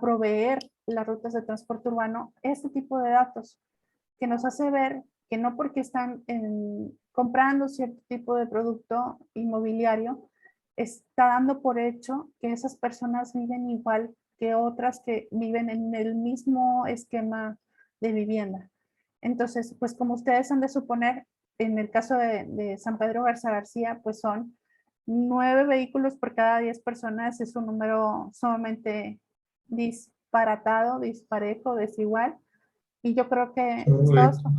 proveer las rutas de transporte urbano, este tipo de datos que nos hace ver que no porque están comprando cierto tipo de producto inmobiliario, está dando por hecho que esas personas viven igual que otras que viven en el mismo esquema de vivienda. Entonces, pues como ustedes han de suponer, en el caso de San Pedro Garza García, pues son 9 vehículos por cada 10 personas. Es un número sumamente disparatado, disparejo, desigual. Y yo creo que Correcto.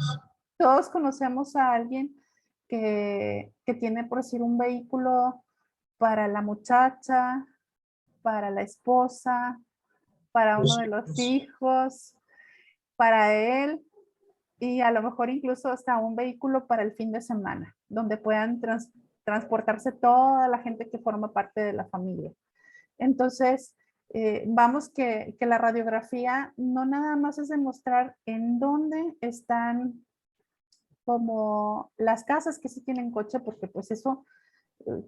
todos conocemos a alguien que tiene, por decir, un vehículo para la muchacha, para la esposa, para uno Los de los hijos. hijos, para él y a lo mejor incluso hasta un vehículo para el fin de semana, donde puedan transportarse toda la gente que forma parte de la familia. Entonces, vamos que la radiografía no nada más es demostrar en dónde están como las casas que sí tienen coche, porque pues eso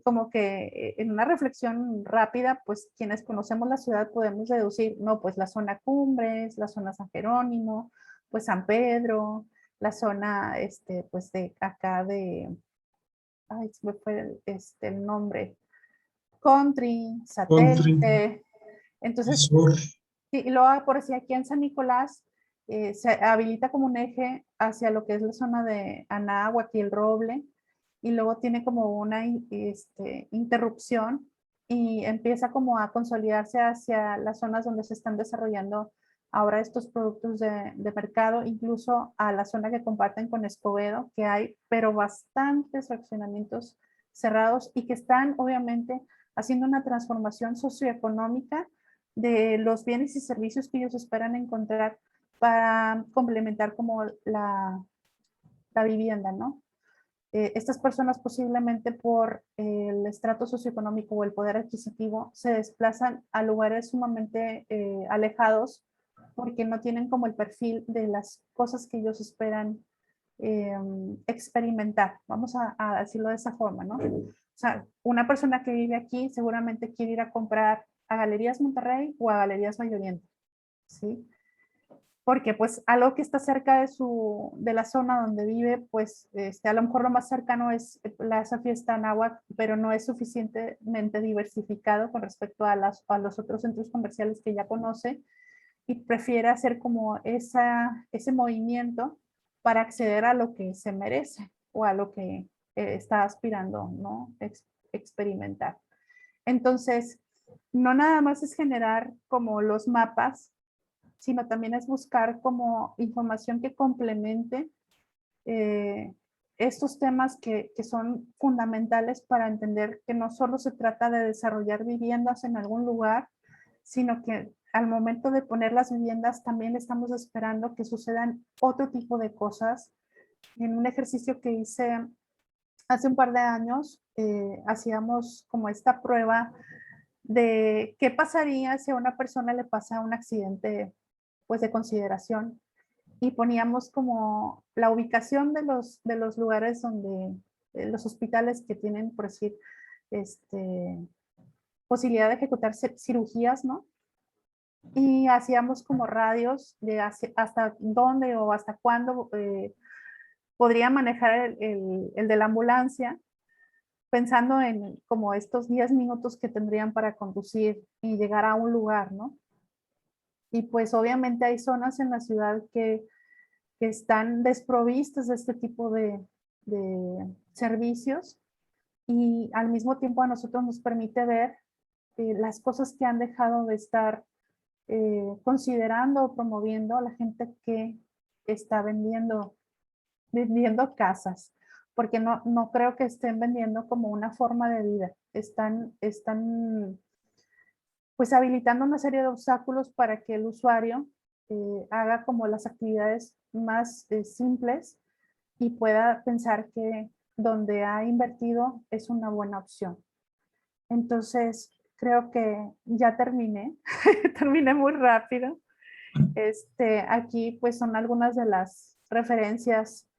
como que en una reflexión rápida, pues quienes conocemos la ciudad podemos deducir, no, pues la zona Cumbres, la zona San Jerónimo, pues San Pedro, la zona, pues de acá de, ay, se me fue el nombre, Country, Country, Satélite. Entonces, sur, sí, y luego por decir aquí en San Nicolás, se habilita como un eje hacia lo que es la zona de Anáhuac y el Roble, y luego tiene como una interrupción y empieza como a consolidarse hacia las zonas donde se están desarrollando ahora estos productos de mercado, incluso a la zona que comparten con Escobedo, que hay, pero bastantes fraccionamientos cerrados y que están obviamente haciendo una transformación socioeconómica de los bienes y servicios que ellos esperan encontrar para complementar como la vivienda, ¿no? Estas personas posiblemente por el estrato socioeconómico o el poder adquisitivo se desplazan a lugares sumamente alejados porque no tienen como el perfil de las cosas que ellos esperan experimentar, vamos a decirlo de esa forma, ¿no? O sea, una persona que vive aquí seguramente quiere ir a comprar a Galerías Monterrey o a Galerías Valle Oriente, ¿sí? Porque pues algo que está cerca de la zona donde vive, pues a lo mejor lo más cercano es Plaza Fiesta Anáhuac, pero no es suficientemente diversificado con respecto a los otros centros comerciales que ya conoce y prefiere hacer como ese movimiento para acceder a lo que se merece o a lo que está aspirando, ¿no? Experimentar. Entonces, no nada más es generar como los mapas, sino también es buscar como información que complemente eh, estos temas que son fundamentales para entender que no solo se trata de desarrollar viviendas en algún lugar, sino que al momento de poner las viviendas también estamos esperando que sucedan otro tipo de cosas. En un ejercicio que hice hace un par de años, hacíamos como esta prueba de qué pasaría si a una persona le pasa un accidente pues de consideración y poníamos como la ubicación de los lugares donde los hospitales que tienen, por decir, posibilidad de ejecutar cirugías, ¿no? Y hacíamos como radios de hasta dónde o hasta cuándo podría manejar el de la ambulancia, pensando en como estos 10 minutos que tendrían para conducir y llegar a un lugar, ¿no? Y pues obviamente hay zonas en la ciudad que están desprovistas de este tipo de servicios, y al mismo tiempo a nosotros nos permite ver las cosas que han dejado de estar considerando o promoviendo a la gente que está vendiendo casas, porque no creo que estén vendiendo como una forma de vida. Están pues habilitando una serie de obstáculos para que el usuario haga como las actividades más simples y pueda pensar que donde ha invertido es una buena opción. Entonces, creo que ya terminé, terminé muy rápido. Aquí pues son algunas de las referencias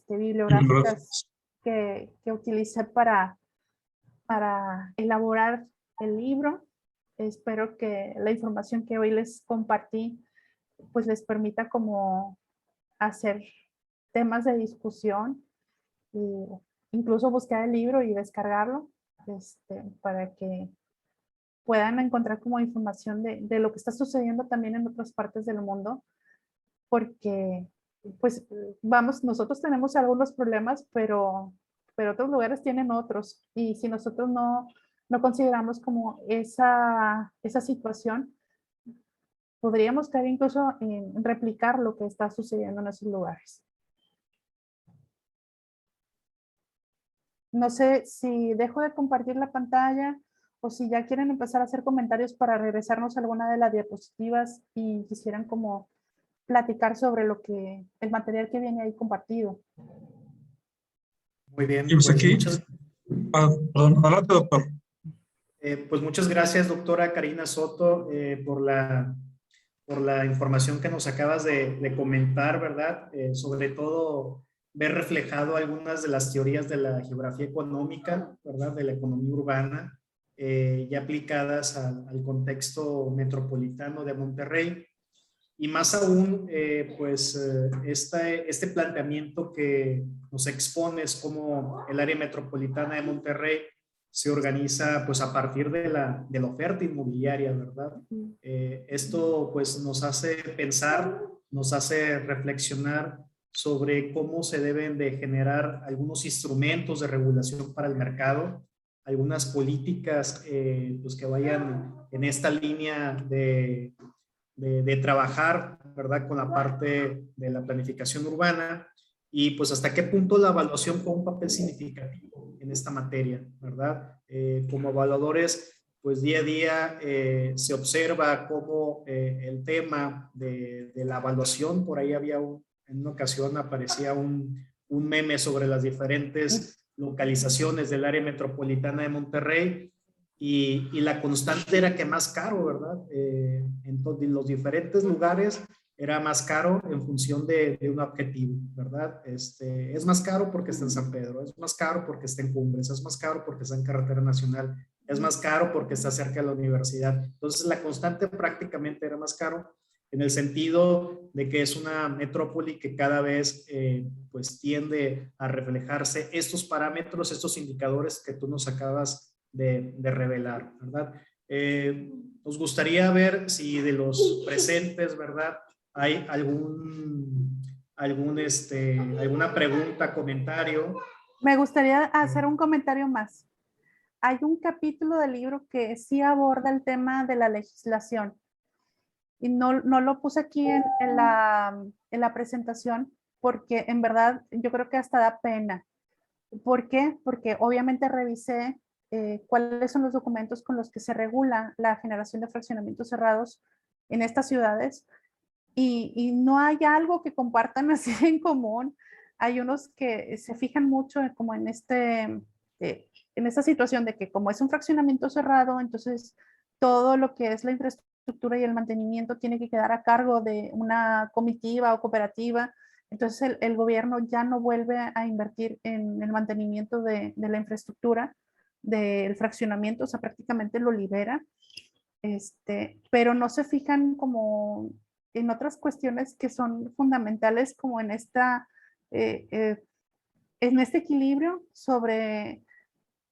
bibliográficas que utilicé para elaborar el libro. Espero que la información que hoy les compartí pues les permita como hacer temas de discusión, y incluso buscar el libro y descargarlo para que puedan encontrar como información de lo que está sucediendo también en otras partes del mundo, porque pues vamos, nosotros tenemos algunos problemas, pero otros lugares tienen otros, y si nosotros no consideramos como esa situación, podríamos caer incluso en replicar lo que está sucediendo en esos lugares. No sé si dejo de compartir la pantalla o si ya quieren empezar a hacer comentarios para regresarnos a alguna de las diapositivas y quisieran como platicar sobre el material que viene ahí compartido. Muy bien, Y pues aquí, muchas, perdón, adelante, doctor. pues muchas gracias, doctora Karina Soto, por la información que nos acabas de comentar, ¿verdad? Sobre todo ver reflejado algunas de las teorías de la geografía económica, ¿verdad? De la economía urbana, ya aplicadas al contexto metropolitano de Monterrey. Y más aún, este planteamiento que nos expones como el área metropolitana de Monterrey se organiza pues a partir de la oferta inmobiliaria, ¿verdad? Esto pues nos hace pensar, nos hace reflexionar sobre cómo se deben de generar algunos instrumentos de regulación para el mercado, algunas políticas pues que vayan en esta línea de trabajar, ¿verdad? Con la parte de la planificación urbana, y pues hasta qué punto la evaluación juega un papel significativo en esta materia, ¿verdad? Como evaluadores, pues día a día se observa cómo el tema de la evaluación, por ahí en una ocasión aparecía un meme sobre las diferentes localizaciones del área metropolitana de Monterrey, y la constante era que más caro, ¿verdad? En los diferentes lugares era más caro en función de un objetivo, ¿verdad? Es más caro porque está en San Pedro, es más caro porque está en Cumbres, es más caro porque está en Carretera Nacional, es más caro porque está cerca de la universidad. Entonces la constante prácticamente era más caro, en el sentido de que es una metrópoli que cada vez pues tiende a reflejarse estos parámetros, estos indicadores que tú nos acabas de revelar, ¿verdad? Nos gustaría ver si de los presentes, ¿verdad? Hay alguna pregunta, comentario. Me gustaría hacer un comentario más. Hay un capítulo del libro que sí aborda el tema de la legislación, y no lo puse aquí en la presentación porque en verdad yo creo que hasta da pena. ¿Por qué? Porque obviamente revisé cuáles son los documentos con los que se regula la generación de fraccionamientos cerrados en estas ciudades, y no hay algo que compartan así en común. Hay unos que se fijan mucho como en esta situación de que como es un fraccionamiento cerrado, entonces todo lo que es la infraestructura y el mantenimiento tiene que quedar a cargo de una comitiva o cooperativa Entonces el gobierno ya no vuelve a invertir en el mantenimiento de la infraestructura, del fraccionamiento, o sea, prácticamente lo libera, pero no se fijan como en otras cuestiones que son fundamentales, como en en este equilibrio sobre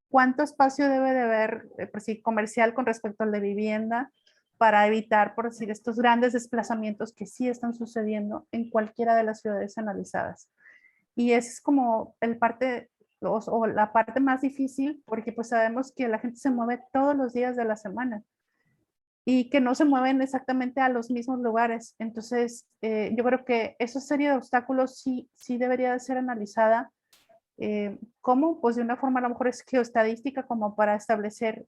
cuánto espacio debe de haber, pues sí, comercial con respecto al de vivienda, para evitar, por decir, estos grandes desplazamientos que sí están sucediendo en cualquiera de las ciudades analizadas. Y es como o la parte más difícil, porque pues sabemos que la gente se mueve todos los días de la semana y que no se mueven exactamente a los mismos lugares. Entonces, yo creo que esa serie de obstáculos sí debería de ser analizada. ¿Cómo? Pues de una forma a lo mejor es geoestadística, como para establecer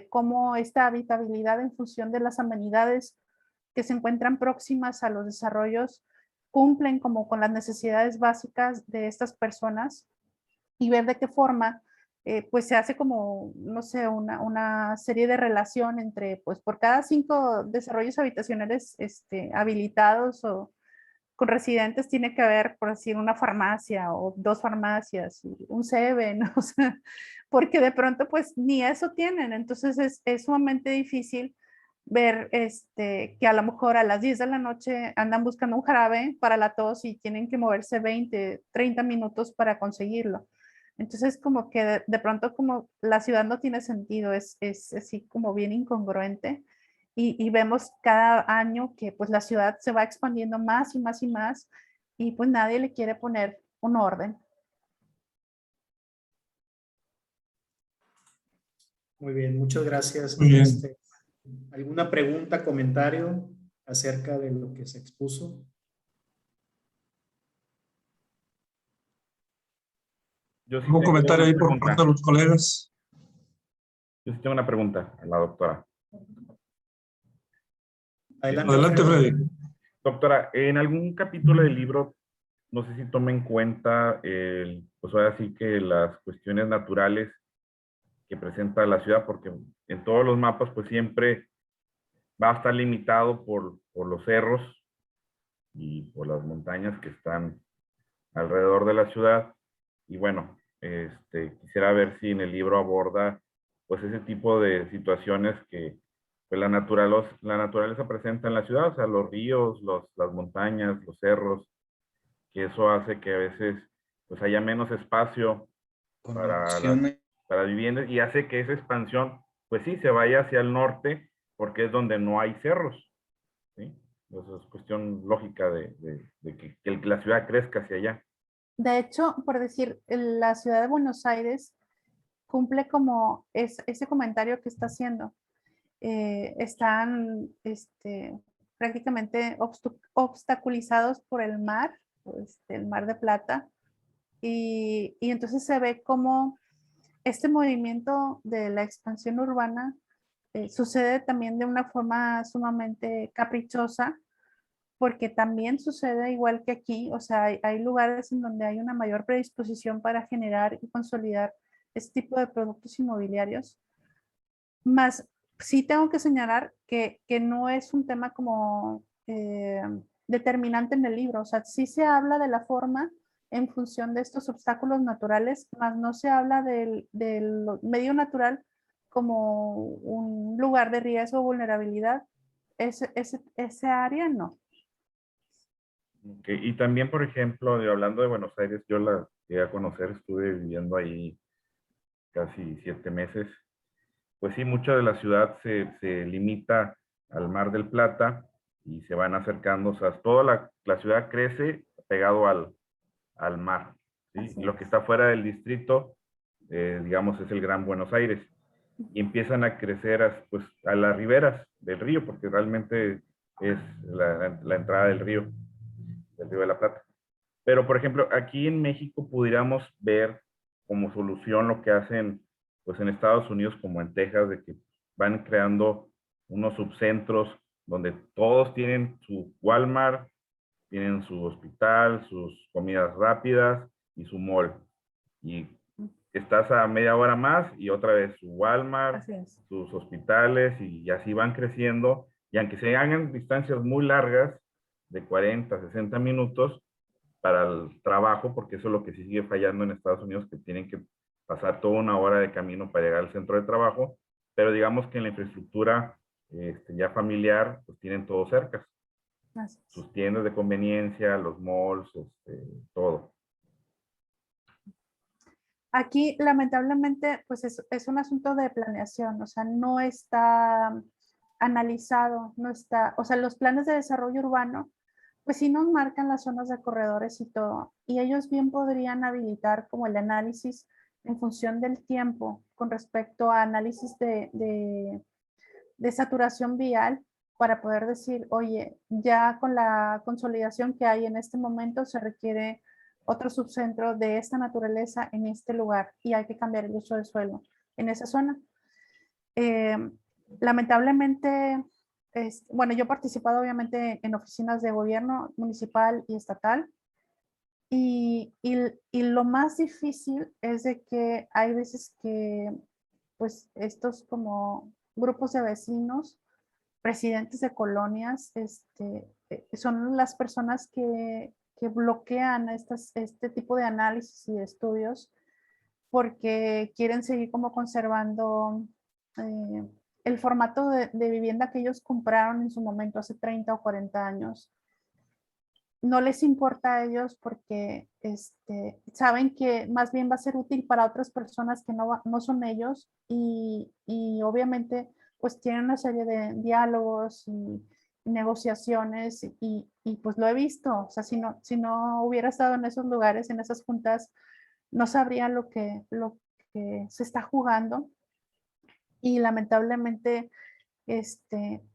cómo esta habitabilidad en función de las amenidades que se encuentran próximas a los desarrollos cumplen como con las necesidades básicas de estas personas, y ver de qué forma pues se hace como, no sé, una serie de relación entre, pues por cada 5 desarrollos habitacionales habilitados o con residentes tiene que haber, por decir, una farmacia o 2 farmacias, y un Seven, o sea, porque de pronto pues ni eso tienen. Entonces es sumamente difícil ver que a lo mejor a las 10 de la noche andan buscando un jarabe para la tos y tienen que moverse 20, 30 minutos para conseguirlo. Entonces como que de pronto como la ciudad no tiene sentido, es así como bien incongruente. Y vemos cada año que pues la ciudad se va expandiendo más y más y más, y pues nadie le quiere poner un orden. Muy bien, muchas gracias. Muy bien. ¿Alguna pregunta, comentario acerca de lo que se expuso? Yo sí ¿Algún tengo comentario una ahí por pregunta. parte de los colegas? Yo sí tengo una pregunta a la doctora. Adelante, Freddy. Freddy. Doctora, en algún capítulo del libro, no sé si toma en cuenta, pues ahora sí que las cuestiones naturales que presenta la ciudad, porque en todos los mapas, pues siempre va a estar limitado por los cerros y por las montañas que están alrededor de la ciudad. Y bueno, quisiera ver si en el libro aborda pues ese tipo de situaciones que pues la naturaleza presenta en la ciudad, o sea, los ríos, las montañas, los cerros, que eso hace que a veces pues haya menos espacio para viviendas, y hace que esa expansión pues sí se vaya hacia el norte, porque es donde no hay cerros, ¿sí? Eso es cuestión lógica de que la ciudad crezca hacia allá. De hecho, por decir, la ciudad de Buenos Aires cumple como ese comentario que está haciendo. Están prácticamente obstaculizados por el mar, el Mar de Plata, y entonces se ve como este movimiento de la expansión urbana sucede también de una forma sumamente caprichosa, porque también sucede igual que aquí, o sea, hay lugares en donde hay una mayor predisposición para generar y consolidar este tipo de productos inmobiliarios. Más, sí tengo que señalar que no es un tema como determinante en el libro, o sea, sí se habla de la forma en función de estos obstáculos naturales, más no se habla del medio natural como un lugar de riesgo o vulnerabilidad. Ese área no. Y también, por ejemplo, hablando de Buenos Aires, yo la llegué a conocer, estuve viviendo ahí casi 7 meses. Pues sí, mucha de la ciudad se limita al Mar del Plata y se van acercando, o sea, toda la ciudad crece pegado al mar, ¿sí? Y lo que está fuera del distrito, digamos, es el Gran Buenos Aires. Y empiezan a crecer pues, a las riberas del río, porque realmente es la entrada del río de la Plata. Pero, por ejemplo, aquí en México pudiéramos ver como solución lo que hacen pues en Estados Unidos, como en Texas, de que van creando unos subcentros donde todos tienen su Walmart, tienen su hospital, sus comidas rápidas y su mall. Y estás a media hora más y otra vez su Walmart, sus hospitales, y así van creciendo. Y aunque se hagan distancias muy largas, de 40, 60 minutos, para el trabajo, porque eso es lo que sí sigue fallando en Estados Unidos, que tienen que pasar toda una hora de camino para llegar al centro de trabajo, pero digamos que en la infraestructura ya familiar, pues tienen todo cerca. Gracias. Sus tiendas de conveniencia, los malls, todo. Aquí, lamentablemente, pues es un asunto de planeación, o sea, no está analizado, no está, o sea, los planes de desarrollo urbano, pues sí nos marcan las zonas de corredores y todo, y ellos bien podrían habilitar como el análisis en función del tiempo con respecto a análisis de saturación vial para poder decir, oye, ya con la consolidación que hay en este momento se requiere otro subcentro de esta naturaleza en este lugar y hay que cambiar el uso del suelo en esa zona. Eh, Lamentablemente, bueno, yo he participado obviamente en oficinas de gobierno municipal y estatal y lo más difícil es de que hay veces que pues estos como grupos de vecinos, presidentes de colonias, son las personas que bloquean este tipo de análisis y de estudios porque quieren seguir como conservando el formato de vivienda que ellos compraron en su momento hace 30 o 40 años. No les importa a ellos porque saben que más bien va a ser útil para otras personas que no son ellos y obviamente pues tienen una serie de diálogos y negociaciones y pues lo he visto, o sea, si no hubiera estado en esos lugares, en esas juntas, no sabría lo que se está jugando y lamentablemente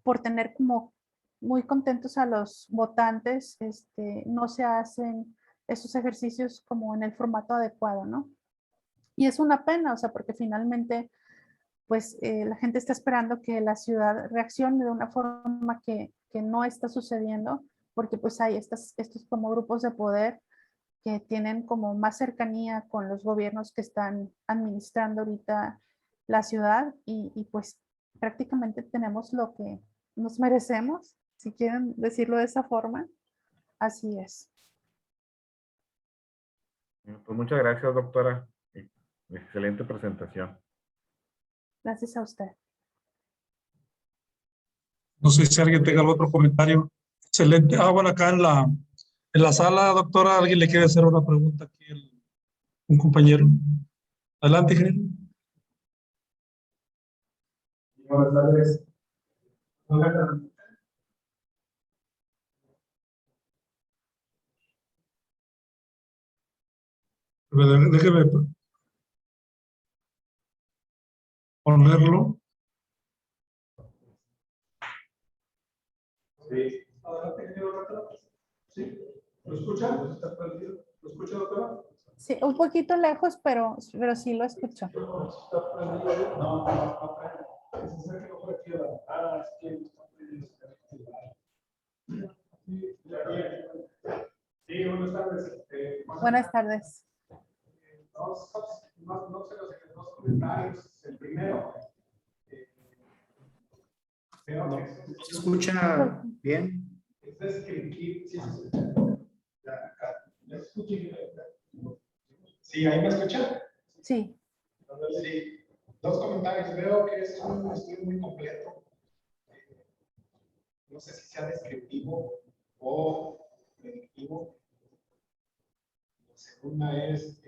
por tener como muy contentos a los votantes, no se hacen esos ejercicios como en el formato adecuado, ¿no? Y es una pena, o sea, porque finalmente, pues la gente está esperando que la ciudad reaccione de una forma que no está sucediendo, porque pues hay estos como grupos de poder que tienen como más cercanía con los gobiernos que están administrando ahorita la ciudad y pues prácticamente tenemos lo que nos merecemos, si quieren decirlo de esa forma. Así es. Pues muchas gracias, doctora. Excelente presentación. Gracias a usted. No sé si alguien tenga algún otro comentario. Excelente. Bueno, acá en la sala, doctora, alguien le quiere hacer una pregunta aquí, un compañero. Adelante, ingeniero. Buenas tardes. Déjeme ponerlo. Sí. Adelante, ingeniero. Sí. ¿Lo escucha? ¿Lo escucha, doctora? Sí, un poquito lejos, pero sí lo escucho. ¿Está prendido? No, no. Se acerca por aquí a la... Ah, es que está prendido. Sí, buenas tardes. Buenas tardes. No sé los comentarios. El primero. No, ¿se escucha bien? Es descriptivo. Sí, sí, ¿ahí me escucha? Sí. Sí. Dos comentarios. Veo que es un estudio muy completo. No sé si sea descriptivo o predictivo. La segunda es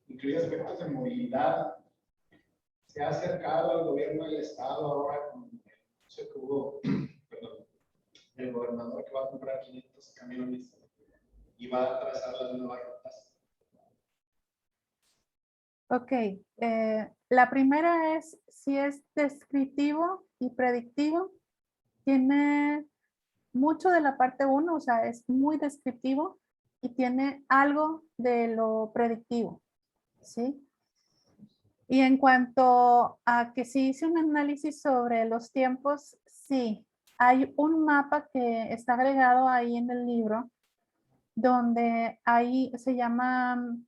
incluye aspectos de movilidad. Se ha acercado al gobierno del estado ahora con el anuncio que hubo, perdón, el gobernador que va a comprar 500 camiones y va a trazar las nuevas rutas. Ok. La primera es si es descriptivo y predictivo. Tiene mucho de la parte 1, o sea, es muy descriptivo y tiene algo de lo predictivo, ¿sí? Y en cuanto a que sí hice un análisis sobre los tiempos, sí, hay un mapa que está agregado ahí en el libro, donde ahí se llaman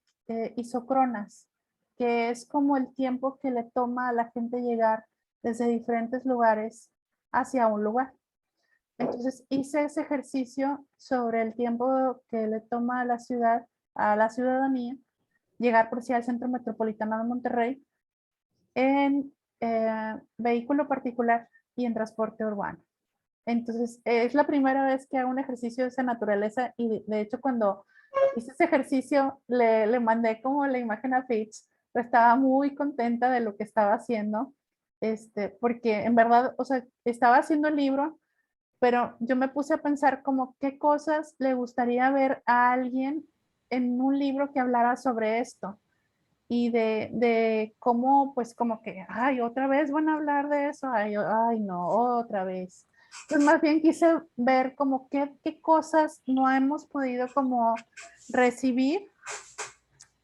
isocronas, que es como el tiempo que le toma a la gente llegar desde diferentes lugares hacia un lugar. Entonces hice ese ejercicio sobre el tiempo que le toma a la ciudadanía, llegar por sí al Centro Metropolitano de Monterrey en vehículo particular y en transporte urbano. Entonces, es la primera vez que hago un ejercicio de esa naturaleza y de hecho cuando hice ese ejercicio le mandé como la imagen a Fitch, pero estaba muy contenta de lo que estaba haciendo, porque en verdad, o sea, estaba haciendo el libro, pero yo me puse a pensar como qué cosas le gustaría ver a alguien en un libro que hablara sobre esto y de cómo, pues como que, ay, otra vez van a hablar de eso, ay, no, otra vez. Pues más bien quise ver como qué cosas no hemos podido como recibir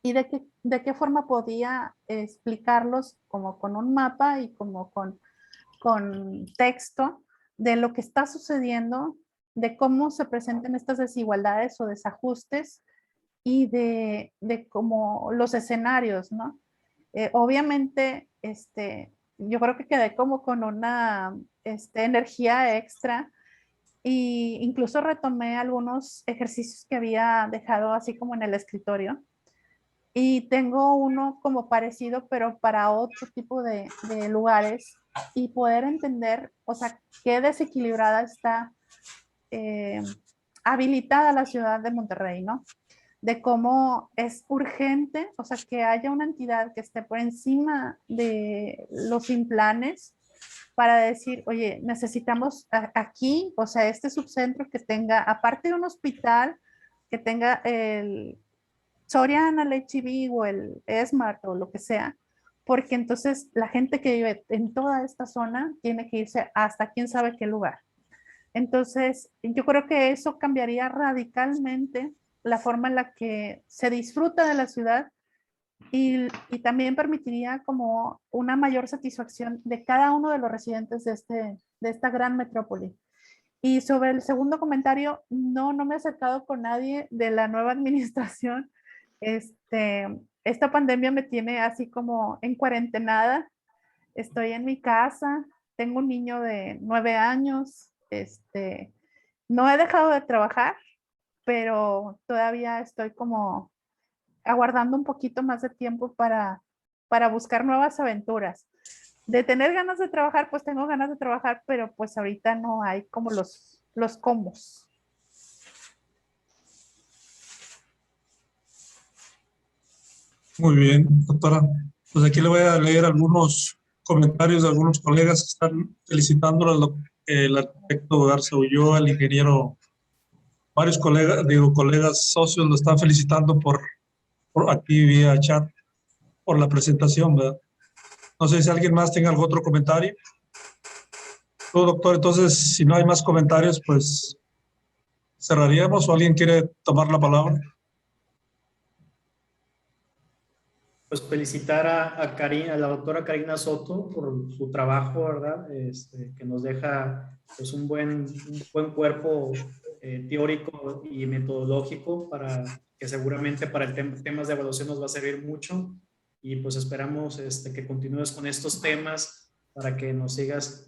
y de qué forma podía explicarlos como con un mapa y como con texto de lo que está sucediendo, de cómo se presentan estas desigualdades o desajustes y de como los escenarios, ¿no? Obviamente, yo creo que quedé como con una energía extra e incluso retomé algunos ejercicios que había dejado así como en el escritorio y tengo uno como parecido, pero para otro tipo de lugares y poder entender, o sea, qué desequilibrada está habilitada la ciudad de Monterrey, ¿no? De cómo es urgente, o sea, que haya una entidad que esté por encima de los implanes para decir, oye, necesitamos aquí, o sea, este subcentro que tenga, aparte de un hospital, que tenga el Soriana, el H-E-B o el Smart o lo que sea, porque entonces la gente que vive en toda esta zona tiene que irse hasta quién sabe qué lugar. Entonces, yo creo que eso cambiaría radicalmente la forma en la que se disfruta de la ciudad y también permitiría como una mayor satisfacción de cada uno de los residentes de esta gran metrópoli. Y sobre el segundo comentario, no me he acercado con nadie de la nueva administración. Esta pandemia me tiene así como en cuarentenada. Estoy en mi casa, tengo un niño de 9 años, no he dejado de trabajar, pero todavía estoy como aguardando un poquito más de tiempo para buscar nuevas aventuras. De tener ganas de trabajar, pues tengo ganas de trabajar, pero pues ahorita no hay como los combos. Muy bien, doctora. Pues aquí le voy a leer algunos comentarios de algunos colegas que están felicitando el arquitecto Garza Ulloa, el ingeniero, varios colegas, colegas socios lo están felicitando por aquí vía chat por la presentación, ¿verdad? No sé si alguien más tenga algún otro comentario. Tú, doctor, entonces, si no hay más comentarios, pues cerraríamos o alguien quiere tomar la palabra. Pues felicitar a la doctora Karina Soto por su trabajo, ¿verdad? Que nos deja pues, un buen cuerpo teórico y metodológico para que seguramente para el temas de evaluación nos va a servir mucho y pues esperamos que continúes con estos temas para que nos sigas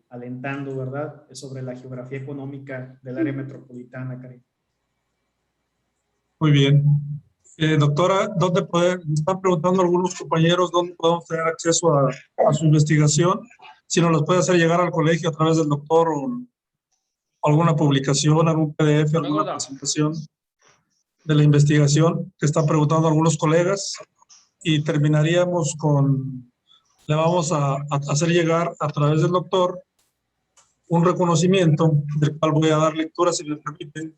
alentando, ¿verdad? Sobre la geografía económica del área metropolitana, Karina. Muy bien. Doctora, me están preguntando algunos compañeros dónde podemos tener acceso a su investigación? Si nos los puede hacer llegar al colegio a través del doctor o alguna publicación, algún PDF, alguna presentación de la investigación que están preguntando algunos colegas. Y terminaríamos le vamos a hacer llegar a través del doctor un reconocimiento del cual voy a dar lectura, si me permiten.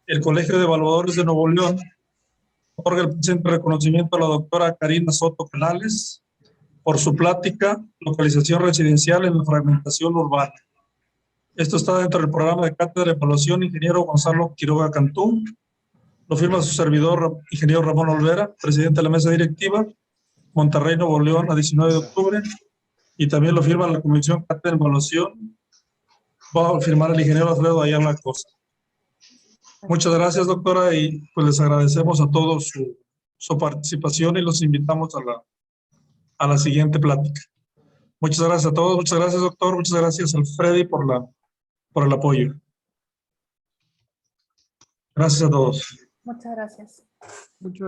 El Colegio de Evaluadores de Nuevo León otorga el presente reconocimiento a la doctora Karina Soto Canales por su plática Localización residencial en la fragmentación urbana. Esto está dentro del programa de cátedra de evaluación ingeniero Gonzalo Quiroga Cantú. Lo firma su servidor, ingeniero Ramón Olvera, presidente de la mesa directiva, Monterrey, Nuevo León, a 19 de octubre. Y también lo firma la Comisión Cátedra de Evaluación. Va a firmar el ingeniero Alfredo Ayala Costa. Muchas gracias, doctora, y pues les agradecemos a todos su participación y los invitamos a la siguiente plática. Muchas gracias a todos, muchas gracias, doctor, muchas gracias, Alfredi, por la por el apoyo. Gracias a todos. Muchas gracias. Muchas